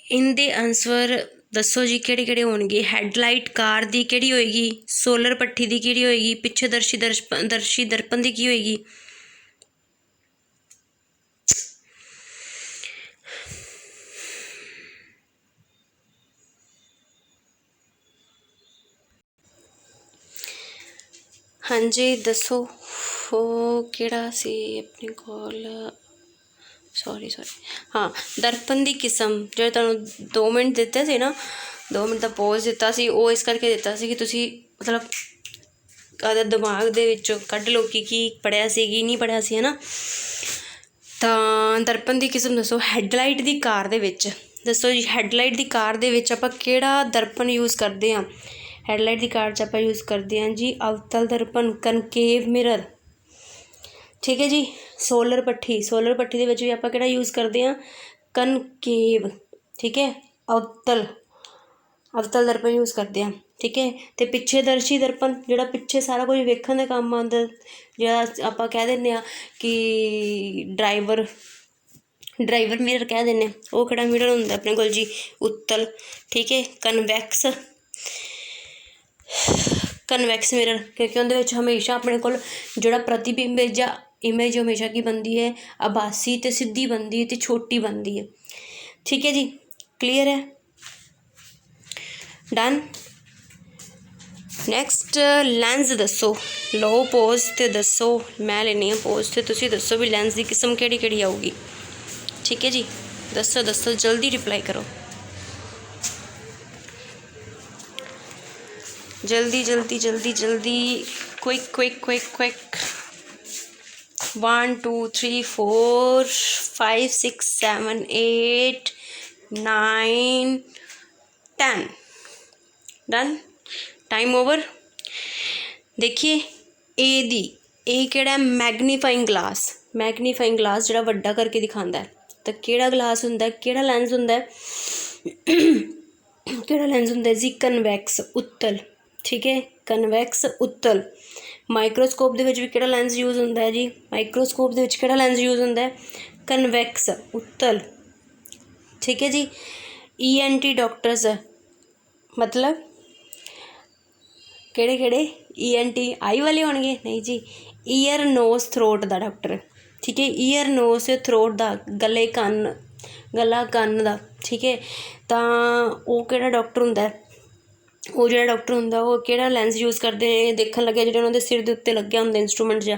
इनदे आंसर दसो जी किहड़े किहड़े होणगे। हैडलाइट कार दी किहड़ी होएगी, सोलर भट्ठी दी किहड़ी होएगी, पिछे दर्शी दर्पण दी की होएगी। हाँ जी दसो वो किहड़ा सी अपने कोल, सॉरी हाँ दर्पण की किस्म जो तुहानूं 2 मिनट दिते सी ना, 2 मिनट का पॉज दिता सी, वो इस करके दिता सी कि तुसी मतलब आपदे दिमाग दे विचों कढ लो कि की पढ़िया सी की नहीं पढ़िया सी, है ना। तो दर्पण की किस्म दसो। हैडलाइट दी कार दे विच दसो जी, हैडलाइट दी कार दे विच आपां किहड़ा दर्पण यूज़ करदे हां। हैडलाइट दी कार च आपां यूज़ करदे हां जी अवतल दर्पण, कनकेव मिरर। ठीक है जी, सोलर भट्ठी, सोलर भट्ठी दे विच भी आपां किहड़ा यूज़ करदे हां, कनकेव। ठीक है, अवतल अवतल दर्पण यूज़ करते हैं। ठीक है, तो पिछे दर्शी दर्पण जिहड़ा पिछे सारा कुछ वेखण दे काम आंदा, जिहड़ा आपां कह दिंदे आ कि ड्राइवर मिरर कह दिंदे, वो किहड़ा मिरर हुंदा अपने कोल जी, उत्तल। ठीक है, कनवैक्स मिरर, क्योंकि उहदे विच हमेशा अपने कोल जिहड़ा प्रतिबिंब जां इमेज हमेशा की बनती है, आभासी ते सीधी बनती है ते छोटी बनती है। ठीक है जी, क्लीयर है, डन। नैक्सट लैंस दसो, लो पोज ते दसो, मैं लेनी पोज ते तुसी दसो भी लैंस की किस्म केड़ी केड़ी आऊगी। ठीक है जी, दसो दसो जल्दी रिप्लाई करो, जल्दी जल्दी जल्दी जल्दी, quick quick quick quick. 1 2 3 4 5 6 7 8 9 10, done, time over. देखिए ए केड़ा मैगनीफाइंग ग्लास जिहड़ा वड्डा करके दिखांदा है, तो केड़ा ग्लास हुंदा है, केड़ा लैंस हुंदा है केड़ा लैंस हुंदा है जी, कन्वैक्स उत्तल। ठीक है, कन्वैक्स उत्तल। माइक्रोस्कोप दे विच भी केड़ा लैंस यूज़ हुंदा है जी, माइक्रोस्कोप दे विच केड़ा लैंस यूज़ हुंदा है, कन्वैक्स उत्तल। ठीक है जी, ENT डॉक्टर्स मतलब केड़े केड़े, ENT आई वाले होणगे, नहीं जी, ईयर नोज थ्रोट दा डॉक्टर। ठीक है, ईयर नोज ते थ्रोट दा, गला कन्न दा। ठीक है, तां ओह केड़ा डॉक्टर हुंदा है, वो जो डॉक्टर हुंदा वो केड़ा लैंस यूज़ करते हैं, देखन लगे जो उन्होंने सिर के उत्ते लग्या हुंदा इंस्ट्रूमेंट जा,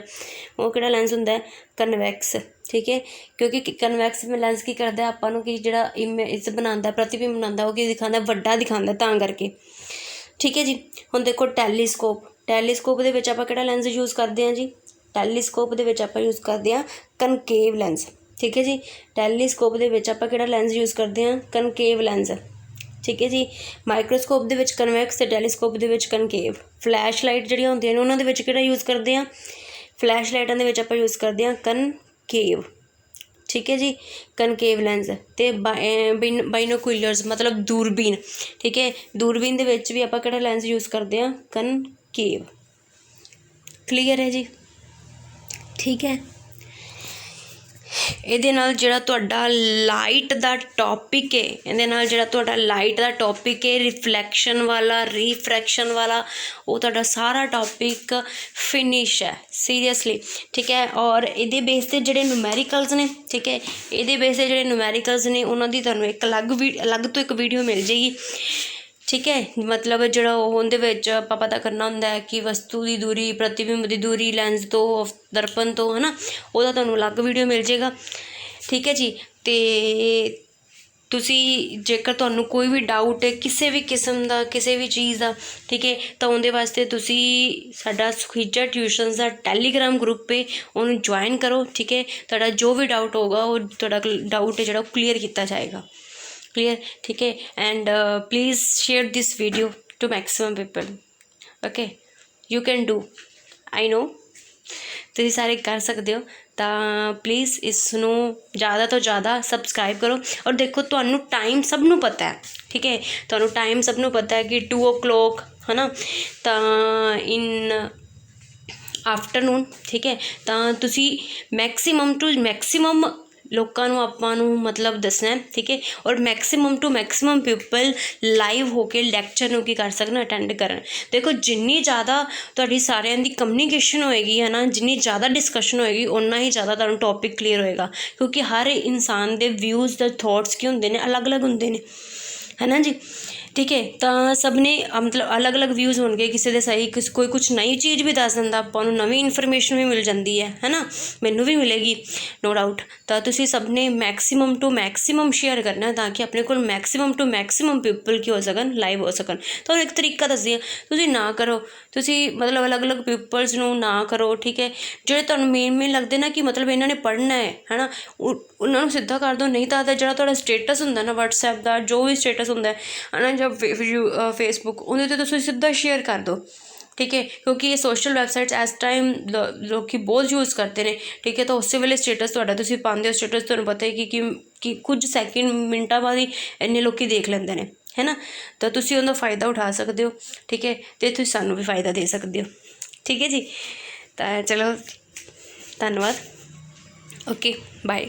वो केड़ा लैंस हुंदा है, कन्वैक्स। ठीक है, क्योंकि कन्वैक्स में लैंस की करता है आपां नूं कि जिहड़ा इमेज बनांदा, प्रतिबिंब बनांदा, वो की दिखांदा, वड्डा दिखांदा तां करके। ठीक है जी, हुण देखो टैलीस्कोप दे विच आपां किहड़ा लैंस यूज़ करते हैं जी, टैलीस्कोप दे विच आपां यूज़ करते हैं कनकेव लैंस। ठीक है जी, टैलीस्कोप दे विच आपां किहड़ा लैंस यूज़ करते हैं, कनकेव लैंस। ठीक है जी, माइक्रोस्कोप दे विच कन्वैक्स ते टैलीस्कोप दे विच कनकेव। फ्लैश लाइट जिहड़ियां हुंदियां ने उन्हां दे विच किहड़ा यूज़ करते हैं, फ्लैश लाइटां दे विच आपां यूज़ करते हैं कनकेव। ठीक है जी, कनकेव लैंस ते बाइनोकुलर्स मतलब दूरबीन। ठीक है, दूरबीन दे विच भी आपां किहड़ा लैंस यूज़ करते हैं, कनकेव। क्लीयर है जी, ठीक है। ਇਹਦੇ ਨਾਲ ਜਿਹੜਾ ਤੁਹਾਡਾ ਲਾਈਟ ਦਾ ਟੌਪਿਕ ਹੈ, ਇਹਦੇ ਨਾਲ ਜਿਹੜਾ ਤੁਹਾਡਾ ਲਾਈਟ ਦਾ ਟੌਪਿਕ ਹੈ, ਰਿਫਲੈਕਸ਼ਨ ਵਾਲਾ, ਰੀਫਰੈਕਸ਼ਨ ਵਾਲਾ, ਉਹ ਤੁਹਾਡਾ ਸਾਰਾ ਟੌਪਿਕ ਫਿਨਿਸ਼ ਹੈ ਸੀਰੀਅਸਲੀ। ਠੀਕ ਹੈ, ਔਰ ਇਹਦੇ ਬੇਸ 'ਤੇ ਜਿਹੜੇ ਨੂਮੈਰੀਕਲਸ ਨੇ, ਠੀਕ ਹੈ, ਇਹਦੇ ਬੇਸ 'ਤੇ ਜਿਹੜੇ ਨੂਮੈਰੀਕਲਸ ਨੇ ਉਹਨਾਂ ਦੀ ਤੁਹਾਨੂੰ ਇੱਕ ਅਲੱਗ ਤੋਂ ਇੱਕ ਵੀਡੀਓ ਮਿਲ ਜਾਏਗੀ। ठीक है, मतलब जो आप पता करना होंगे कि वस्तु की दूरी, प्रतिबिंब की दूरी लैंस तो दर्पण तो, है ना, वह तो अलग वीडियो मिल जाएगा। ठीक है जी, तो ਤੁਸੀਂ ਜੇਕਰ ਤੁਹਾਨੂੰ ਕੋਈ ਵੀ ਡਾਊਟ ਹੈ ਕਿਸੇ ਵੀ ਕਿਸਮ ਦਾ, ਕਿਸੇ ਵੀ ਚੀਜ਼ ਦਾ, ਠੀਕ ਹੈ, ਤਾਂ ਉਹਦੇ ਵਾਸਤੇ ਤੁਸੀਂ ਸਾਡਾ ਸੁਖੀਜਾ ਟਿਊਸ਼ਨਸ ਦਾ ਟੈਲੀਗ੍ਰਾਮ ਗਰੁੱਪ ਹੈ, ਉਹਨੂੰ ਜੁਆਇਨ ਕਰੋ, ਠੀਕ ਹੈ। ਤੁਹਾਡਾ ਜੋ ਵੀ ਡਾਊਟ ਹੋਗਾ ਉਹ ਤੁਹਾਡਾ ਡਾਊਟ ਹੈ ਜਿਹੜਾ ਉਹ ਕਲੀਅਰ ਕੀਤਾ ਜਾਏਗਾ, ਕਲੀਅਰ, ਠੀਕ ਹੈ। And please share this video to maximum people, okay. You can do, I know ਤੁਸੀਂ ਸਾਰੇ ਕਰ ਸਕਦੇ ਹੋ। ਤਾਂ ਪਲੀਜ਼ ਇਸ ਨੂੰ ਜ਼ਿਆਦਾ ਤੋਂ ਜ਼ਿਆਦਾ ਸਬਸਕ੍ਰਾਈਬ ਕਰੋ। ਔਰ ਦੇਖੋ ਤੁਹਾਨੂੰ ਟਾਈਮ ਸਭ ਨੂੰ ਪਤਾ ਹੈ, ਠੀਕ ਹੈ, ਤੁਹਾਨੂੰ ਟਾਈਮ ਸਭ ਨੂੰ ਪਤਾ ਹੈ ਕਿ 2 o'clock ਹੈ ਨਾ, ਤਾਂ ਇਨ ਆਫਟਰਨੂਨ, ਠੀਕ ਹੈ। ਤਾਂ ਤੁਸੀਂ ਮੈਕਸੀਮਮ ਟੂ ਮੈਕਸੀਮਮ ਲੋਕਾਂ ਨੂੰ ਆਪਾਂ ਨੂੰ ਮਤਲਬ ਦੱਸਣਾ, ਠੀਕ ਹੈ। ਔਰ maximum to maximum people live ਹੋ ਕੇ ਲੈਕਚਰ ਨੂੰ ਕੀ ਕਰ ਸਕਣ, ਅਟੈਂਡ ਕਰਨ। ਦੇਖੋ ਜਿੰਨੀ ਜ਼ਿਆਦਾ ਤੁਹਾਡੀ ਸਾਰਿਆਂ ਦੀ ਕਮਿਊਨੀਕੇਸ਼ਨ ਹੋਏਗੀ ਹੈ ਨਾ, ਜਿੰਨੀ ਜ਼ਿਆਦਾ ਡਿਸਕਸ਼ਨ ਹੋਏਗੀ, ਓਨਾ ਹੀ ਜ਼ਿਆਦਾ ਤੁਹਾਨੂੰ ਟੌਪਿਕ ਕਲੀਅਰ ਹੋਏਗਾ। ਕਿਉਂਕਿ ਹਰ ਇਨਸਾਨ ਦੇ ਵਿਊਜ਼ ਦਾ ਥੋਟਸ ਕੀ ਹੁੰਦੇ ਨੇ, ਅਲੱਗ ਅਲੱਗ ਹੁੰਦੇ ਨੇ, ਹੈ ਨਾ ਜੀ, ਠੀਕ ਹੈ। ਤਾਂ ਸਭ ਨੇ ਮਤਲਬ ਅਲੱਗ ਅਲੱਗ ਵਿਊਜ਼ ਹੋਣਗੇ, ਕਿਸੇ ਦੇ ਸਹੀ, ਕੋਈ ਕੁਛ ਨਈ ਚੀਜ਼ ਵੀ ਦੱਸ ਦਿੰਦਾ, ਆਪਾਂ ਨੂੰ ਨਵੀਂ ਇਨਫੋਰਮੇਸ਼ਨ ਵੀ ਮਿਲ ਜਾਂਦੀ ਹੈ ਨਾ, ਮੈਨੂੰ ਵੀ ਮਿਲੇਗੀ ਨੋ ਡਾਊਟ। ਤਾਂ ਤੁਸੀਂ ਸਭ ਨੇ ਮੈਕਸੀਮਮ ਟੂ ਮੈਕਸੀਮਮ ਸ਼ੇਅਰ ਕਰਨਾ ਤਾਂ ਕਿ ਆਪਣੇ ਕੋਲ ਮੈਕਸੀਮਮ ਟੂ ਮੈਕਸੀਮਮ ਪੀਪਲ ਕੀ ਹੋ ਸਕਣ, ਲਾਈਵ ਹੋ ਸਕਣ। ਤੁਹਾਨੂੰ ਇੱਕ ਤਰੀਕਾ ਦੱਸਦੀ ਹਾਂ, ਤੁਸੀਂ ਨਾ ਕਰੋ, ਤੁਸੀਂ ਮਤਲਬ ਅਲੱਗ ਅਲੱਗ ਪੀਪਲਸ ਨੂੰ ਨਾ ਕਰੋ, ਠੀਕ ਹੈ। ਜਿਹੜੇ ਤੁਹਾਨੂੰ ਮੇਨ ਲੱਗਦੇ ਨਾ ਕਿ ਮਤਲਬ ਇਹਨਾਂ ਨੇ ਪੜ੍ਹਨਾ ਹੈ ਨਾ, ਉਹਨਾਂ ਨੂੰ ਸਿੱਧਾ ਕਰ ਦਿਓ। ਨਹੀਂ ਤਾਂ ਜਿਹੜਾ ਤੁਹਾਡਾ ਸਟੇਟਸ ਹੁੰਦਾ ਨਾ ਵਟਸਐਪ ਦਾ, ਜੋ ਵੀ ਸਟੇਟਸ ਹੁੰਦਾ ਹੈ ਨਾ, ਜਾਂ ਫੇਸਬੁੱਕ, ਉਹਦੇ 'ਤੇ ਤੁਸੀਂ ਸਿੱਧਾ ਸ਼ੇਅਰ ਕਰ ਦਿਓ, ਠੀਕ ਹੈ। ਕਿਉਂਕਿ ਇਹ ਸੋਸ਼ਲ ਵੈਬਸਾਈਟਸ ਇਸ ਟਾਈਮ ਲੋਕ ਬਹੁਤ ਯੂਜ਼ ਕਰਦੇ ਨੇ, ਠੀਕ ਹੈ। ਤਾਂ ਉਸੇ ਵੇਲੇ ਸਟੇਟਸ ਤੁਹਾਡਾ ਤੁਸੀਂ ਪਾਉਂਦੇ ਹੋ, ਸਟੇਟਸ ਤੁਹਾਨੂੰ ਪਤਾ ਹੈ ਕਿ ਕੁਝ ਸੈਕਿੰਡ ਮਿੰਟਾਂ ਬਾਅਦ ਹੀ ਇੰਨੇ ਲੋਕ ਦੇਖ ਲੈਂਦੇ ਨੇ, ਹੈ ਨਾ। ਤਾਂ ਤੁਸੀਂ ਉਹਦਾ ਫਾਇਦਾ ਉਠਾ ਸਕਦੇ ਹੋ, ਠੀਕ ਹੈ, ਅਤੇ ਤੁਸੀਂ ਸਾਨੂੰ ਵੀ ਫਾਇਦਾ ਦੇ ਸਕਦੇ ਹੋ, ਠੀਕ ਹੈ ਜੀ। ਤਾਂ ਚਲੋ ਧੰਨਵਾਦ, ਓਕੇ ਬਾਏ।